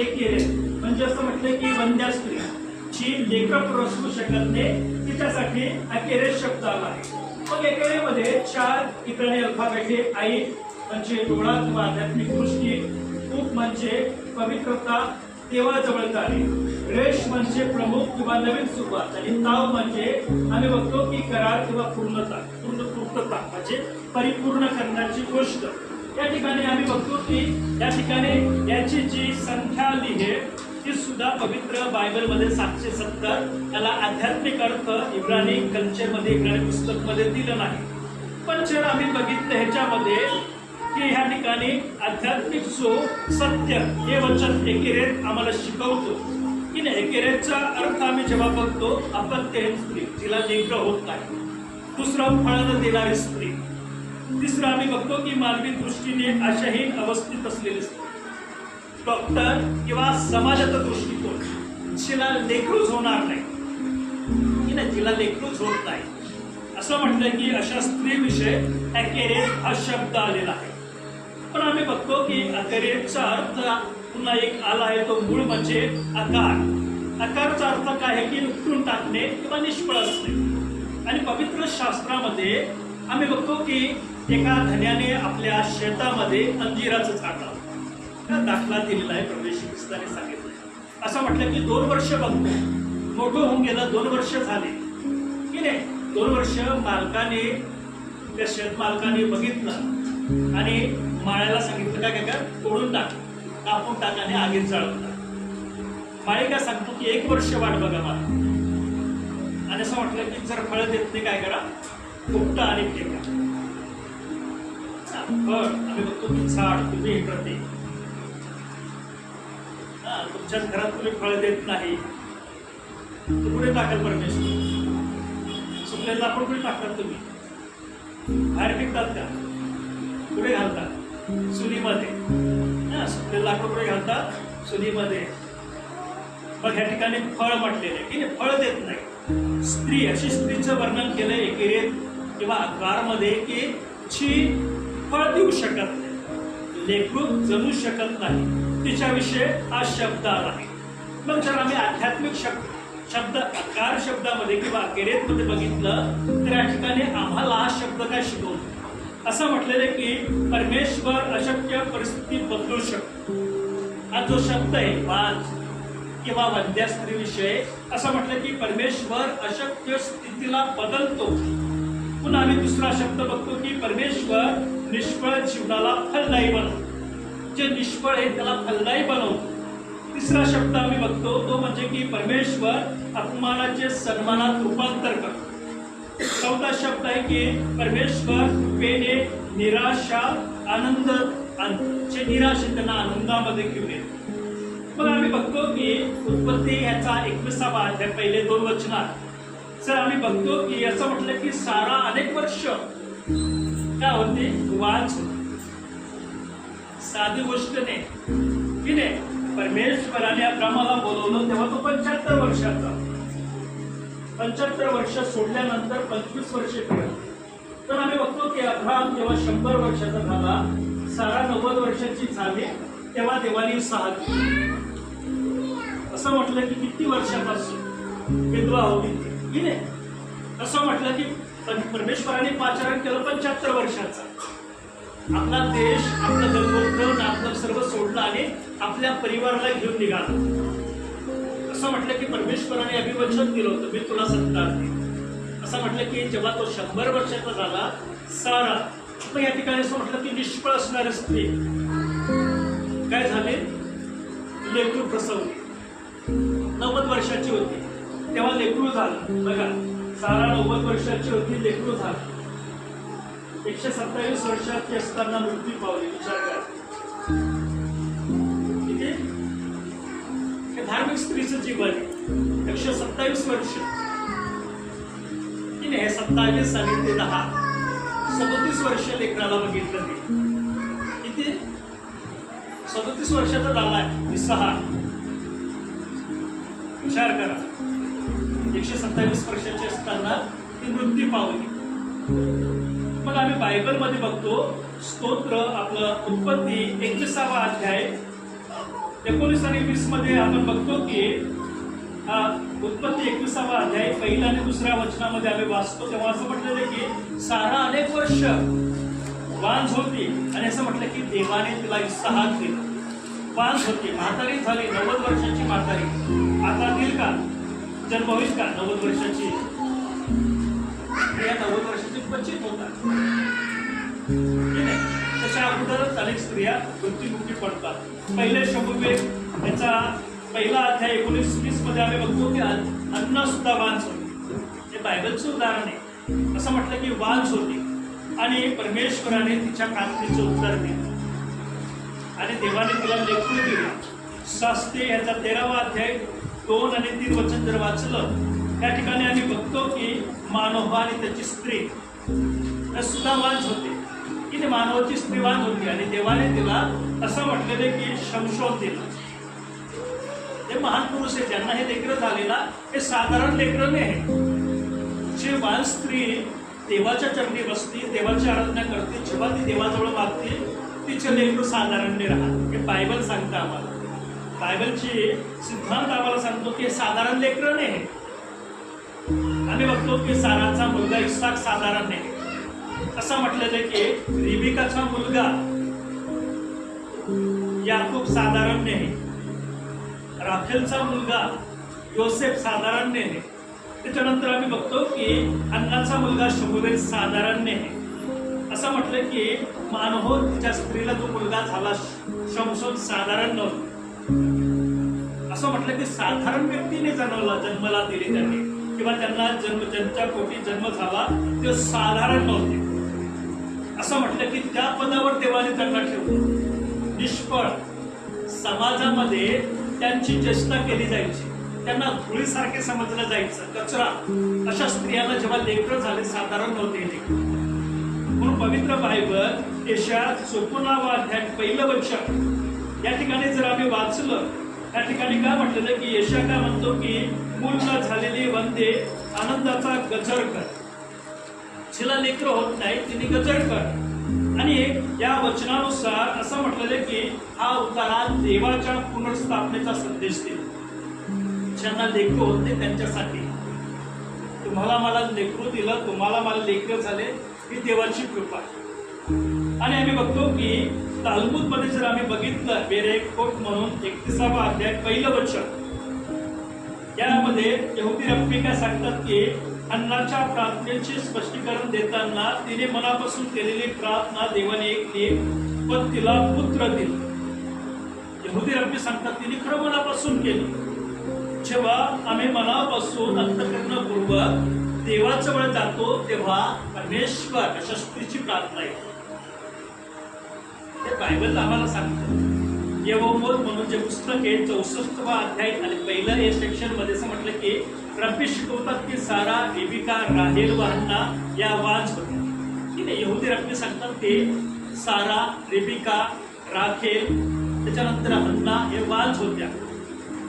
एकेरेत म्हणजे असं म्हटलं की वंद्या स्त्री जी लेकरं प्रसवू शकत नाही तिच्यासाठी एकेरेत शब्द आला आहे. मग एकेरेमध्ये 4 इब्रानी अल्फाबेट. आई म्हणजे डोळा किंवा आध्यात्मिक दृष्टी, खूप म्हणजे पवित्रता, देवाजवळ जाणे, रेश म्हणजे प्रमुख किंवा नवीन सुरुवात, आणि ताव म्हणजे आम्ही बघतो की करार किंवा पूर्णता, पूर्तता म्हणजे परिपूर्ण करण्याची गोष्ट. या ठिकाणी आम्ही बघतो की या ठिकाणी याची जी संख्या लिहे ती सुद्धा पवित्र बायबलमध्ये 770. याला आध्यात्मिक अर्थ इब्रानी कल्चरमध्ये, इब्रानी पुस्तकमध्ये दिलं नाही. पण जर आम्ही बघितलं ह्याच्यामध्ये की ह्या ठिकाणी आध्यात्मिक जो सत्य हे वचन एकेरेत आम्हाला शिकवतो की नाही. एकेरेतचा अर्थ आम्ही जेव्हा बघतो अपत्यहीन स्त्री, जिला लेकरं होत नाही. दुसरं फळानं देणारी स्त्री. तिसरं आम्ही बघतो की मानवी दृष्टीने आशाहीन अवस्थित असलेली स्त्री. डॉक्टर किंवा समाजाचा दृष्टिकोन, जिला लेकरूच होणार नाही की नाही, जिला लेकरूच होत नाही असं म्हटलं की अशा स्त्रीविषयी एकेरेत हा शब्द आलेला आहे. पण आम्ही बघतो की अकेरेचा अर्थ पुन्हा एक आला आहे, तो मूळ म्हणजे आकार. आकारचा अर्थ काय आहे की उपटून टाकणे किंवा निष्फळ असणे. आणि पवित्र शास्त्रामध्ये आम्ही बघतो की एका धन्याने आपल्या शेतामध्ये अंजिराचं झाड लावलं. दाखला दिलेला आहे, प्रवेश ख्रिस्ताने सांगितलं. असं म्हटलं की 2 वर्ष बघतो, मोठं होऊन गेलं, 2 वर्ष झाले की नाही. 2 वर्ष मालकाने, त्या शेत मालकाने बघितलं आणि माळ्याला सांगितलं काय काय तोडून टाक, कापून टाक आणि आगीत जाळून टाक. माळी काय सांगतो की 1 वर्ष वाट बघा मला. आणि असं म्हटलं की जर फळ देत नाही काय करा, उपटा आणि फेका. फळ आम्ही बघतो की झाड तुम्ही प्रतीक, तुमच्या घरात तुम्ही फळ देत नाही तर कुठे टाकाल परमेश्वर? सुकलेलं लाकूड कुठे टाकतात तुम्ही? बाहेर फेकतात का? कुठे घालतात? चुलीमध्ये. सुकलेलं लाकूड कुठे घालतात? चुलीमध्ये. मग ह्या ठिकाणी फळ म्हटलेले की फळ देत नाही. स्त्री, अशी स्त्रीचं वर्णन केलंय एकेरीत किंवा अकबारमध्ये की जी फळ देऊ शकत नाही, लेकरू जगू शकत नाही, तिच्याविषयी हा शब्द आला आहे. मग जर आम्ही आध्यात्मिक शब्द अकार शब्दामध्ये किंवा अकेरेतमध्ये बघितलं तर या ठिकाणी आम्हाला हा शब्द काय शिकवतो? असं म्हटलेलं आहे की परमेश्वर अशक्य परिस्थिती बदलू शकतो. हा जो शब्द आहे वाज किंवा वंध्या स्त्रीविषयी असं म्हटलं की परमेश्वर अशक्य स्थितीला बदलतो. पुन्हा आम्ही दुसरा शब्द बघतो की परमेश्वर निष्फळ जीवनाला फलदायी बनवतो. जे निष्फळ आहे त्याला फलदायी बनवतो. तिसरा शब्द आम्ही बघतो तो म्हणजे की परमेश्वर अपमानाचे सन्मानात रूपांतर करतो. चौथा शब्द आहे की परमेश्वर कृपेने निराशा आनंद आणतो. जे निराश आहे त्यांना आनंदामध्ये घेऊन येतो. मग आम्ही बघतो की उत्पत्ती ह्याचा 21वा अध्याय पहिले 2 वचनात सर आम्ही बघतो की असं म्हटलं की सारा अनेक वर्ष काय होते? वाच होते. साधी गोष्ट नाही की नाही. परमेश्वराने अब्रामाला बोलवलं तेव्हा तो 75 वर्षाचा. 75 वर्ष सोडल्यानंतर 25 वर्षे केलं. तर आम्ही बघतो की अब्राम जेव्हा 100 वर्षाचा झाला, सारा 90 वर्षाची झाली तेव्हा देवाने सहा दिली. असं म्हटलं की किती वर्षापासून विधवा होती की नाही. असं म्हटलं की परमेश्वराने पाचारण केलं 75 वर्षाचा. आपला देश, आपलं जन्मोत्सव, आपलं सर्व सोडलं आणि आपल्या परिवाराला घेऊन निघाला. असं म्हटलं की परमेश्वराने अभिवचन दिलं होतं मी तुला सत्कार देईन. असं म्हटलं की जेव्हा तो 100 वर्षाचा झाला सारा, मग या ठिकाणी असं म्हटलं की निष्फळ असणारी स्त्री काय झाले? लेकरू प्रसवली. 90 वर्षाची होती तेव्हा लेकरू झालं. बघा, सारा 90 वर्षाची होती, लेकरू झालं. 127 वर्षाची असताना मृत्यू पावली. विचार करा किती धार्मिक स्त्रीचं जीवन आहे. 127 वर्ष की नाही. 27 आणि ते 10 37 वर्ष लेकराला बघितलं ते किती 37 वर्षाचा झाला आहे. 6 विचार करा. 127 वर्षाची असताना ती मृत्यू पावली. मग आम्ही बायबलमध्ये बघतो स्तोत्र आपलं उत्पत्ती 21वा अध्याय 19 आणि 20 मध्ये आपण बघतो की उत्पत्ती 21वा अध्याय पहिल्या आणि दुसऱ्या वचनामध्ये आम्ही वाचतो तेव्हा असं म्हटलेलं की सारा अनेक वर्ष वांझ होती आणि असं म्हटलं की देवाने तिला इसहाक दिला. वांझ होती, म्हातारी झाली, 90 वर्षाची म्हातारी. आता दिल का? जन्म होईल का 90 वर्षाची? 90 वर्षाची क्वचित होतात. तशा अगोदरच अनेक स्त्रिया मृत्युमुखी पडतात. पहिले शमूएल याचा पहिला अध्याय 19-20 मध्ये आम्ही बघतो की अन्न सुद्धा वांझ होती. हे बायबलचं उदाहरण आहे. असं म्हटलं की वांझ होती आणि परमेश्वराने तिच्या कांतीचं उत्तर दिलं आणि देवाने तिला लेकरू दिलं. शास्त्री याचा 13वा अध्याय 2 आणि 3 वचन जर वाचलं त्या ठिकाणी आम्ही बघतो की मानव आणि त्याची स्त्री सुद्धा वांझ होते की ते मानवाची स्त्री वांझ होती आणि देवाने तिला असं म्हटलेले की शमशोन दिलं. हे महान पुरुष आहे ज्यांना हे लेकरं झालेला हे साधारण लेकरं नाही. जे वांझ स्त्री देवाच्या चरणी बसती, देवाची आराधना करते, जेव्हा ती देवाजवळ मागते तिचे लेकरू साधारण नाही राहत. हे बायबल सांगतं आम्हाला. बायबलची सिद्धांत आम्हाला सांगतो की साधारण लेकरं नाही. आम्ही बघतो की साराचा मुलगा इसाक साधारण नाही. असं म्हटलेलं की रिबिकाचा मुलगा याकूब साधारण नाही. राखेलचा मुलगा योसेफ साधारण नाही. त्याच्यानंतर आम्ही बघतो की अन्नाचा मुलगा शमूएल साधारण नाही. असं म्हटलं की मानव तिच्या स्त्रीला जो मुलगा झाला शमशोन साधारण नव्हता. असं म्हटलं की साधारण व्यक्तीने जन्मला दिली त्यांनी. किंवा त्यांना ज्यांच्या पोटी जन्म झाला ते साधारण नव्हते. असं म्हटलं की त्या पदावर देवाने त्यांना ठेवलं. निष्फळ समाजामध्ये त्यांची चेष्टा केली जायची, त्यांना धुळीसारखे समजलं जायचं, कचरा. अशा स्त्रियांना जेव्हा लेकरं झाले साधारण नव्हते लेकरं. म्हणून पवित्र बायबल यशया 54 अध्याय 1 वचन या ठिकाणी जर आम्ही वाचलं, त्या ठिकाणी काय म्हटलेलं की यशया काय म्हणतो की मूल न झालेली वंदे आनंदाचा गजर कर. जिला लेकरं होत नाही तिने गजर कर. आणि या वचनानुसार असं म्हटलेलं की हा उतारा देवाच्या पुनर्स्थापनेचा संदेश देतो. ज्यांना लेकरं होत नाही त्यांच्यासाठी. तुम्हाला मला लेकरू दिलं, तुम्हाला मला लेकरं झाले, ही देवाची कृपा. आणि आम्ही बघतो की तालमुद मध्ये जर आम्ही बघितलं बेरेकोट म्हणून 31 अध्याय 1 वचन, यामध्ये यहुदी रब्बी काय सांगतात की अन्नाच्या प्रार्थनेचे स्पष्टीकरण देताना तिने मनापासून केलेली प्रार्थना देवाने ऐकली पण तिला पुत्र दिला. यहुदी रब्बी सांगतात तिने खरं मनापासून केली. जेव्हा आम्ही मनापासून अंतःकरणपूर्वक देवाजवळ जातो तेव्हा परमेश्वर अशा स्त्रीची प्रार्थना येते. हे बायबल आम्हाला सांगतं. यहोमोत म्हणून जे पुस्तक आहे 64 अध्याय आणि पहिलं हे सेक्शन मध्ये असं म्हटलं की रब्बी शिकवतात की सारा, रेबिका, राहेल व हन्ना या वाज होत्या. की नाही, यहुदी रब्बी सांगतात ते सारा, रेबिका, राखेल, त्याच्यानंतर हन्ना हे वाज होत्या.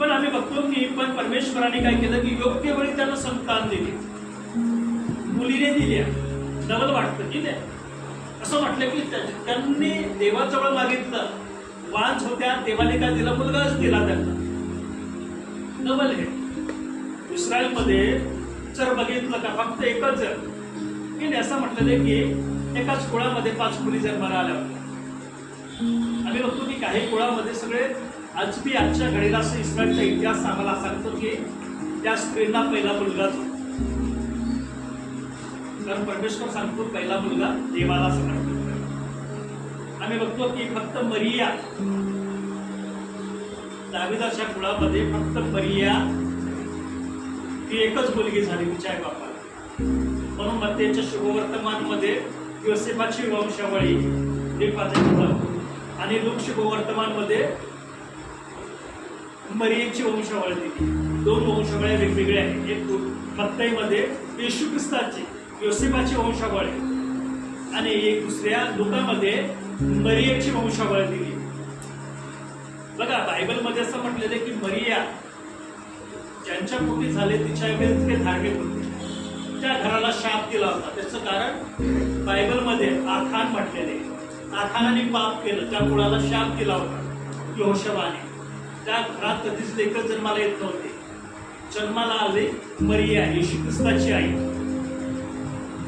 पण आम्ही बघतो की पण परमेश्वराने काय केलं की योग्य वेळी त्यांना संतान दिली, मुलीने दिल्या. डबल वाटतं की नाही. असं म्हटलं की त्यांनी देवाजवळ मागितलं, वांझ होत्या, देवाने काय दिला, मुलगाच दिला त्यांना. डबल हे. इस्रायलमध्ये जर बघितलं का फक्त एकच की नाही, असं म्हटलेलं की एकाच कुळामध्ये 5 मुली जन्माला आल्या होत्या. आम्ही बघतो की काही कुळामध्ये सगळे आजबी आजच्या घडीला असं इस्रायलचा इतिहास आम्हाला सांगतो की त्या स्त्रीला पहिला मुलगाच होता. कारण परमेश्वर सांगतो पहिला मुलगा देवाला समर्पित. आम्ही बघतो की फक्त मरिया, दाविदाच्या कुळामध्ये फक्त मरिया ही एकच मुलगी झाली तिच्या आई बापाला. म्हणून मत्तेच्या शुभवर्तमान मध्ये योसेफाची वंशावळी आणि लूक शुभवर्तमान मध्ये मरियेची वंशावळी दिली. 2 वंशावळ्या वेगवेगळ्या आहेत. एक मत्तईमध्ये येशू ख्रिस्ताची योसेफाची वंशावळी आणि एक दुसऱ्या लुकामध्ये मरियेची वंशावळी दिली. बघा बायबलमध्ये असं म्हटलेलं की मरिया ज्यांच्या पोटी झाले तिच्या इतके धार्मिक होते, त्या घराला शाप दिला होता. त्याचं कारण बायबलमध्ये आखान म्हटलेले, आखानाने पाप केलं, त्या कुळाला शाप दिला होता यहोशवाने. त्या घरात कधीच लेकर जन्माला येत नव्हते. जन्माला आले मरिया, येशू ख्रिस्ताची आई.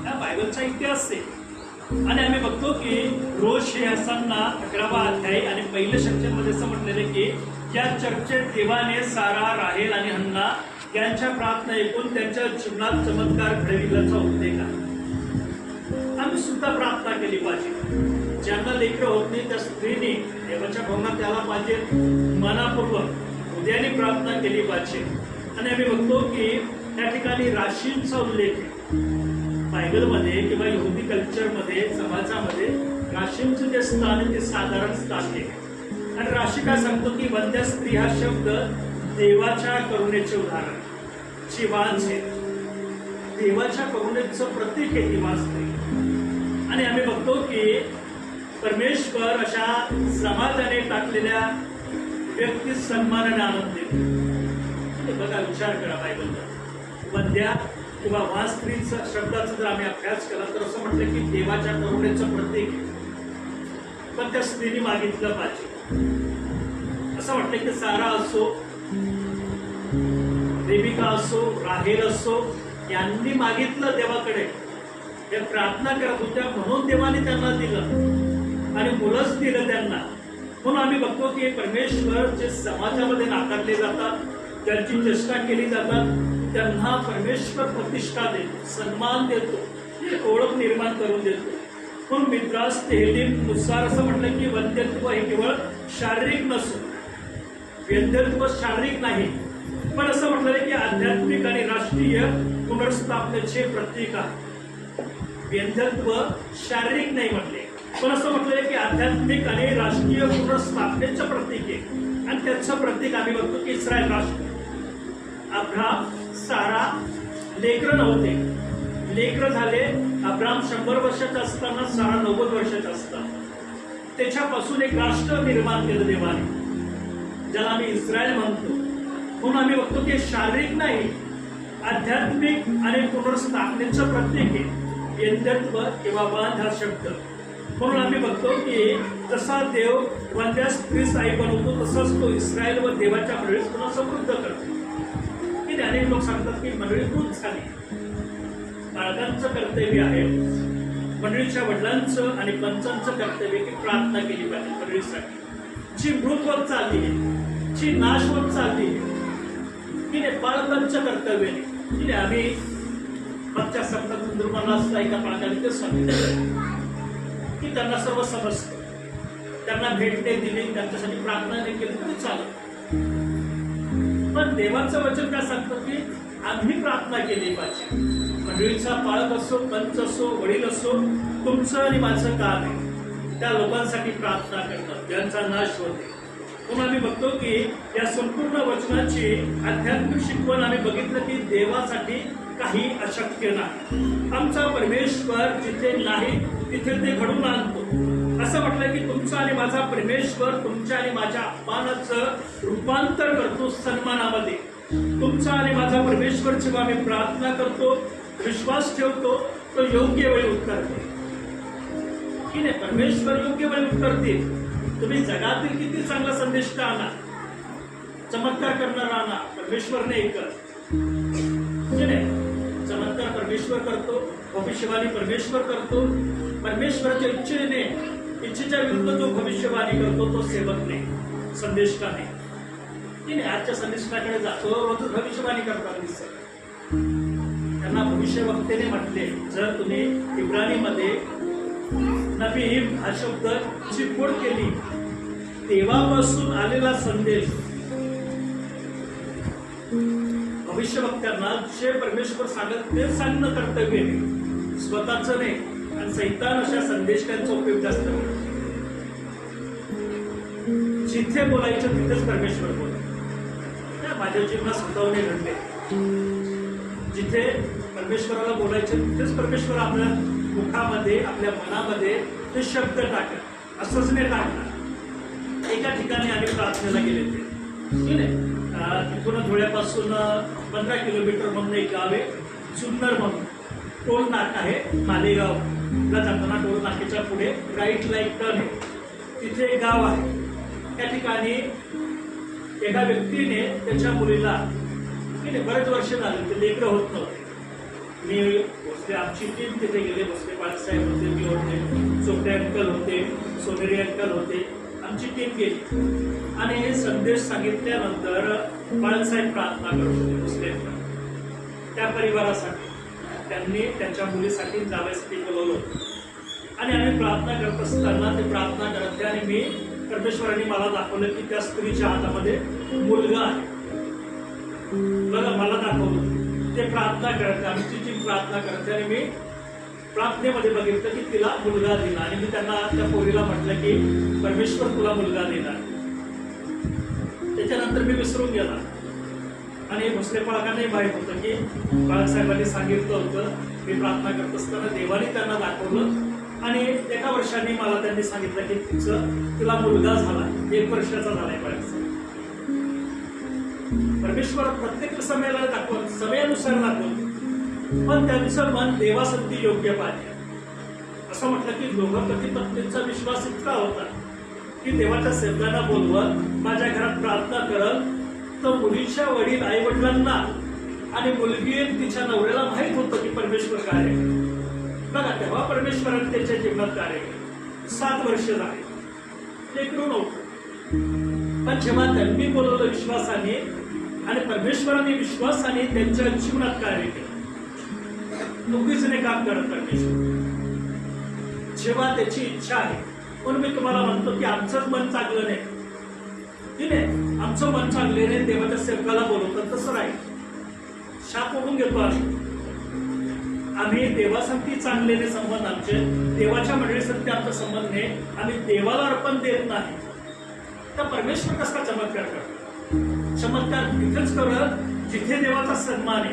हा बायबलचा इतिहास आहे. आणि आम्ही बघतो की रोष हे असताना 11 अध्याय आणि पहिल्या सेक्शन मध्ये असं म्हटलेलं की या चर्चेत देवाने सारा, राहेल आणि हन्ना यांच्या प्रार्थना ऐकून त्यांच्या जीवनात चमत्कार घडविल्याचा उल्लेख आहे. आम्ही सुद्धा प्रार्थना केली पाहिजे. ज्यांना लेकरं होत नाही त्या स्त्रीने देवाच्या भवनात यायला पाहिजे, मनापूर्वक हृदयाने प्रार्थना केली पाहिजे. आणि आम्ही बघतो की त्या ठिकाणी राशींचा उल्लेख आहे बायबलमध्ये किंवा यहुदी कल्चरमध्ये, समाजामध्ये राशींचं जे स्थान आहे ते साधारण स्थान आहे. आणि राशी काय सांगतो की वंद्या स्त्री हा शब्द देवाच्या करुणेचे उदाहरण, जी वांझ आहे, देवाच्या करुणेचं प्रतीक आहे ती वांझ स्त्री. आणि आम्ही बघतो की परमेश्वर अशा समाजाने टाकलेल्या व्यक्ती सन्मानाने आनंद देतो. बघा, विचार करा बायबलचा वंद्या किंवा वांझ स्त्रीचा शब्दाचा जर आम्ही अभ्यास केला तर असं म्हटलं की देवाच्या करुणेचं प्रतीक आहे. पण त्या स्त्रीने मागितलं पाहिजे. असं वाटतं की सारा असो, रेबिका असो, राहेल असो, यांनी मागितलं देवाकडे, ते प्रार्थना करत होत्या म्हणून देवाने त्यांना दिलं आणि मुलंच दिलं त्यांना. म्हणून आम्ही बघतो की परमेश्वर जे समाजामध्ये नाकारले जातात, त्यांची चेष्टा केली जातात, त्यांना परमेश्वर प्रतिष्ठा देतो, सन्मान देतो, ओळख निर्माण करून देतो. म्हणून मित्रास नुसार असं म्हटलं की वंध्यत्व हे केवळ शारीरिक नसून, वंध्यत्व शारीरिक नाही, पण असं म्हटलं की आध्यात्मिक आणि राष्ट्रीय पुनर्स्थापनेचे प्रतीक आहे. व्यंध्यत्व शारीरिक नाही म्हटले, पण असं म्हटलंय की आध्यात्मिक आणि राष्ट्रीय पुनर्स्थापनेचं प्रतीक आहे. आणि त्याचं प्रतीक आम्ही बघतो की इस्रायल राष्ट्र. अब्राम, सारा लेकरं नव्हते, लेकरं झाले. अब्राम 100 वर्षाचा असताना, सारा 90 वर्षाचा असताना. त्याच्यापासून एक राष्ट्र निर्माण केलं देवाने, ज्याला आम्ही इस्रायल म्हणतो. म्हणून आम्ही बघतो की शारीरिक नाही, आध्यात्मिक आणि पुनर्स्थापनेचं प्रतीक आहे व्यंध्यत्व किंवा बांध हा शब्द. म्हणून आम्ही बघतो की जसा देव वंद्या स्त्रीस आई बनवतो, तसाच तो इस्रायल व देवाच्या मंडळीस पुन्हा समृद्ध करतो. की अनेक लोक सांगतात की मंडळी दूध झाली. बाळगांचं कर्तव्य आहे, मंडळीच्या वडिलांचं आणि पंचांचं कर्तव्य की प्रार्थना केली पाहिजे मंडळीसाठी, जी मृत होत चालली आहे, जी नाश होत चालली आहे. की बाळकांचं कर्तव्य नाही. की आम्ही मागच्या सप्ताहात सुंदरमाला एका बाळकाने ते सांगितलं की त्यांना सर्व समजतं, त्यांना भेटणे दिली, त्यांच्यासाठी प्रार्थना नाही केली तरी चालत. पण देवाचं वचन काय सांगतं की आम्ही प्रार्थना केली पाहिजे. मंडळीचा पाळक असो, पंच असो, वडील असो, तुमचं आणि माझं काम आहे त्या लोकांसाठी प्रार्थना करणं ज्यांचा नाश होते. म्हणून आम्ही बघतो की या संपूर्ण वचनाची आध्यात्मिक शिकवण आम्ही बघितलं की देवासाठी काही अशक्य नाही. आमचा परमेश्वर जिथे नाही तिथे ते घडवून आणतो. असं म्हटलं की तुमचा आणि माझा परमेश्वर तुमच्या आणि माझ्या अपमानाचं रूपांतर करतो सन्मानामध्ये. तुमचा आणि माझा परमेश्वर जेव्हा आम्ही प्रार्थना करतो, विश्वास ठेवतो, तो योग्य वेळी उत्तर देतो. की नाही, परमेश्वर योग्य वेळी उत्तर देईल. तुम्ही जगातील किती चांगला संदेश का आणा, चमत्कार करणारा आणा, परमेश्वर नाही करत. चमत्कार परमेश्वर करतो, भविष्यवाणी परमेश्वर करतो. परमेश्वराच्या इच्छेच्या विरुद्ध जो भविष्यवाणी करतो तो सेवक नाही, संदेश का नाही. आजच्या संदेशाकडे जातो, रोज भविष्यवाणी करतात दिसत. त्यांना भविष्यवक्तेने म्हटले. जर तुम्ही इब्रानीमध्ये नबी हा शब्द चिरफोड केली, देवापासून आलेला संदेश भविष्यवक्त्यांना जे परमेश्वर सांगत ते सांगणं कर्तव्य आहे, स्वतःच नाही. आणि सैतान अशा संदेशकांचा उपयोग जास्त करतो. जिथे बोलायचं तिथेच परमेश्वर बोलतो. माझ्या जीवनात स्वतःने घडले, जिथे परमेश्वराला बोलायचे तिथेच परमेश्वर आपल्या मुखामध्ये, आपल्या मनामध्ये ते शब्द टाकत, असंच नाही टाकणार. एका ठिकाणी आम्ही प्रार्थनेला गेले होते, ठीक आहे. तिथून धुळ्यापासून 15 किलोमीटर म्हणून एक गाव आहे जुन्नर म्हणून. टोल नाका आहे मालेगावला जाताना. टोल नाक्याच्या पुढे राईटला एक टर्न आहे, तिथे एक गाव आहे. त्या ठिकाणी एका व्यक्तीने त्याच्या मुलीला बरेच वर्ष झाले, ते लेकरं होत नव्हते. मी भोसले, आमची टीम तिथे गेले. भोसले बाळासाहेब होते, मी होते, चोपडे अंकल होते, सोनेरी अंकल होते, आमची टीम गेली. आणि हे संदेश सांगितल्यानंतर बाळासाहेब प्रार्थना करत होते भोसले त्या परिवारासाठी. त्यांनी त्यांच्या मुलीसाठी जावयासाठी बोलवलं होतं. आणि आम्ही प्रार्थना करत असताना ते प्रार्थना करत, आणि मी परमेश्वरांनी मला दाखवलं की त्या स्त्रीच्या हातामध्ये मुलगा आहे. बघा, मला दाखवलं. ते प्रार्थना करते, आमची टीम प्रार्थना करते, आणि मी प्रार्थनेमध्ये बघितलं की तिला मुलगा दिला. आणि मी त्यांना, त्या पोरीला म्हटलं की परमेश्वर तुला मुलगा देणार. त्याच्यानंतर मी विसरून गेला. आणि भोसले पाळकांनाही माहीत होतं की बाळासाहेबांनी सांगितलं होतं. मी प्रार्थना करत असताना देवाने त्यांना दाखवलं. आणि एका वर्षांनी मला त्यांनी सांगितलं की तिला मुलगा झाला, 1 वर्षाचा झालाय बाळासाहेब. परमेश्वर प्रत्येक समयाला दाखवत, समयानुसार दाखवतो, पण त्यांचं मन देवासाठी योग्य पाहिजे. असं म्हटलं की दोघं पती पत्नींचा विश्वास इतका होता की देवाच्या सेवकांना बोलवत, माझ्या घरात प्रार्थना करत. तर मुलीच्या वडील आई वडिलांना आणि मुलगी तिच्या नवऱ्याला माहीत होतं की परमेश्वर काय आहे. बघा, तेव्हा परमेश्वराने त्याच्या जीवनात कार्य केलं. 7 वर्ष झाले, लेकरू नव्हतं. पण जेव्हा त्यांनी बोलवलं विश्वासाने, आणि परमेश्वराने विश्वासाने त्यांच्या जीवनात कार्य केलं. नोकरीने काम करत परमेश्वर जेव्हा त्याची इच्छा आहे. म्हणून मी तुम्हाला म्हणतो की आमचंच मन चांगलं नाही, ठीक आहे, आमचं मन चांगले नाही, देवाच्या सेवकाला बोलवतात तसं राहील. शाप ओढून घेतो आम्ही देवासाठी चांगलेले संबंध आमचे, देवाच्या मंडळीसाठी आमचा संबंध नाही, आम्ही देवाला अर्पण देत नाही, तर परमेश्वर कसा चमत्कार करतो? चमत्कार तिथेच करत जिथे देवाचा सन्मान आहे,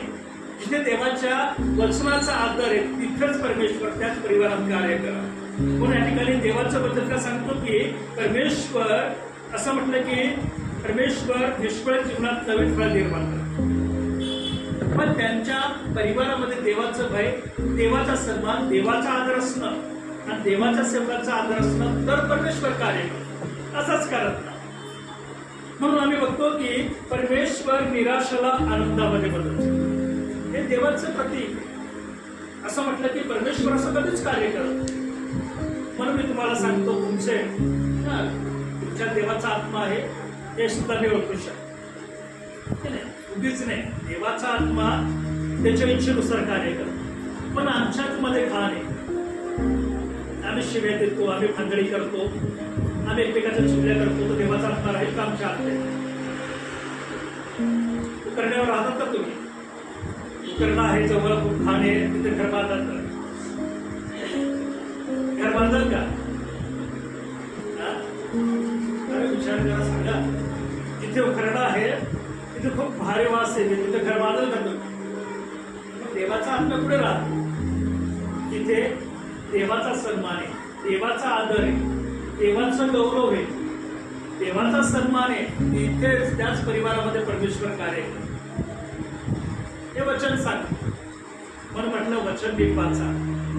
जिथे देवाच्या वचनाचा आदर आहे, तिथेच परमेश्वर त्याच परिवारात कार्य करा. म्हणून या ठिकाणी देवाचं वचन का सांगतो की परमेश्वर असं म्हटलं की परमेश्वर निष्फळ जीवनात नवीन फळ निर्माण करतो. पण त्यांच्या परिवारामध्ये देवाचं भय, देवाचा सन्मान, देवाचा आदर असणं आणि देवाच्या सेवकाचा आदर असणं, तर परमेश्वर कार्य करतो. असंच करत नाही. म्हणून आम्ही बघतो की परमेश्वर निराशाला आनंदामध्ये बदलतो. हे देवाचं प्रतीक. असं म्हटलं की परमेश्वर असं कधीच कार्य करत. म्हणून मी तुम्हाला सांगतो तुमच्या देवाचा आत्मा आहे हे सुद्धा मी ओळखू शकतो. उगीच नाही, देवाचा आत्मा त्याच्या इच्छेनुसार कार्य करतो. पण आमच्यामध्ये घाण आहे. आम्ही शिव्या देतो, आम्ही भांडणी करतो, आम्ही एकमेकाच्या चुगल्या करतो, तर देवाचा आत्मा राहील का आमच्या आत्म्यात? करण्यावर राहतात का तुम्ही? करणं आहे जवळ खूप घाण आहे, तिथे घर बांधतात का? घर बांधतात का? विचार करा, सांगा. जिथे उखरणं आहे तिथे खूप भारी वास आहे, तिथे घर बांधलं का तुम्ही? देवाचा आत्मा पुढे राहतो. तिथे देवाचा सन्मान आहे, देवाचा आदर आहे, देवाचा गौरव आहे, देवाचा सन्मान आहे, तिथेच त्याच परिवारामध्ये परमेश्वर कार्य करतो. हे वचन सांग. म्हणून म्हटलं वचन नीट वाचा,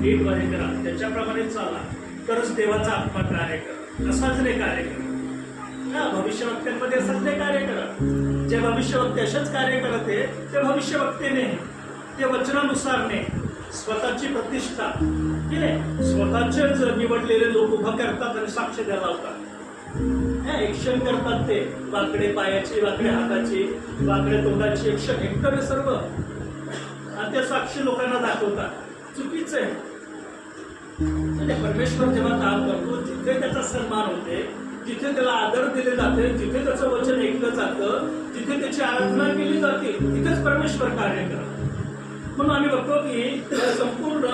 नीट वाचा करा, त्याच्याप्रमाणे चाला, तरच देवाचा आत्मा कार्य करा. असाच नाही कार्य करा. भविष्यवक्त्यांमध्ये असंच नाही कार्य करा. जे भविष्यवक्ते असेच कार्य करत आहे ते भविष्यवक्ते नाही, ते वचनानुसार नाही. स्वतःची प्रतिष्ठा की नाही, स्वतःचेच निवडलेले लोक उभं करतात आणि साक्ष द्यायला लावतात. एक्शन करतात ते, वाकडे पायाची, वाकडे हाताची, वाकडे तोंडाची एक्शन एकतर सर्व, आणि ते साक्षी लोकांना दाखवतात. चुकीचं आहे. परमेश्वर जेव्हा काम करतो, जिथे त्याचा सन्मान होते, जिथे त्याला आदर दिले जाते, जिथे त्याचं वचन ऐकलं जातं, जिथे त्याची आराधना केली जाते, तिथेच परमेश्वर कार्य करतो. म्हणून आम्ही बघतो की संपूर्ण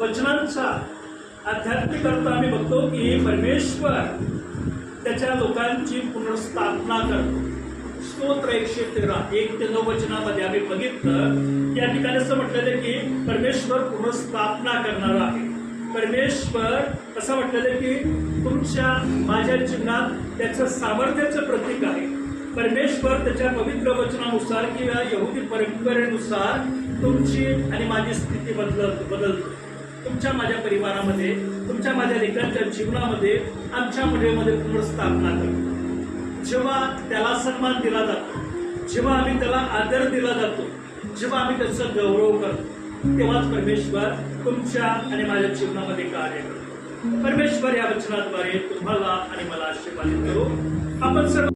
वचनांचा आध्यात्मिक अर्थ आम्ही बघतो की परमेश्वर त्याच्या लोकांची पुनर्स्थापना करतो. स्तोत्र 113 1 ते 9 वचनामध्ये आम्ही बघितलं, या ठिकाणी असं म्हटलेलं की परमेश्वर पुनर्स्थापना करणार आहे. परमेश्वर असं म्हटलेलं की तुमच्या माझ्या जीवनात त्याचं सामर्थ्याचं प्रतीक आहे. परमेश्वर त्याच्या पवित्र वचनानुसार किंवा यहुदी परंपरेनुसार तुमची आणि माझी स्थिती बदलतो. तुमच्या माझ्या परिवारामध्ये, तुमच्या माझ्या लेकरांच्या जीवनामध्ये, आमच्या मंडळीमध्ये पुनर्स्थापना करतो. जेव्हा त्याला सन्मान दिला जातो, जेव्हा आम्ही त्याला आदर दिला जातो, जेव्हा आम्ही त्याचा गौरव करतो, तेव्हाच परमेश्वर तुमच्या आणि माझ्या जीवनामध्ये कार्य करतो. परमेश्वर या वचनाद्वारे तुम्हाला आणि मला आशीर्वादित करू. आपण सर्व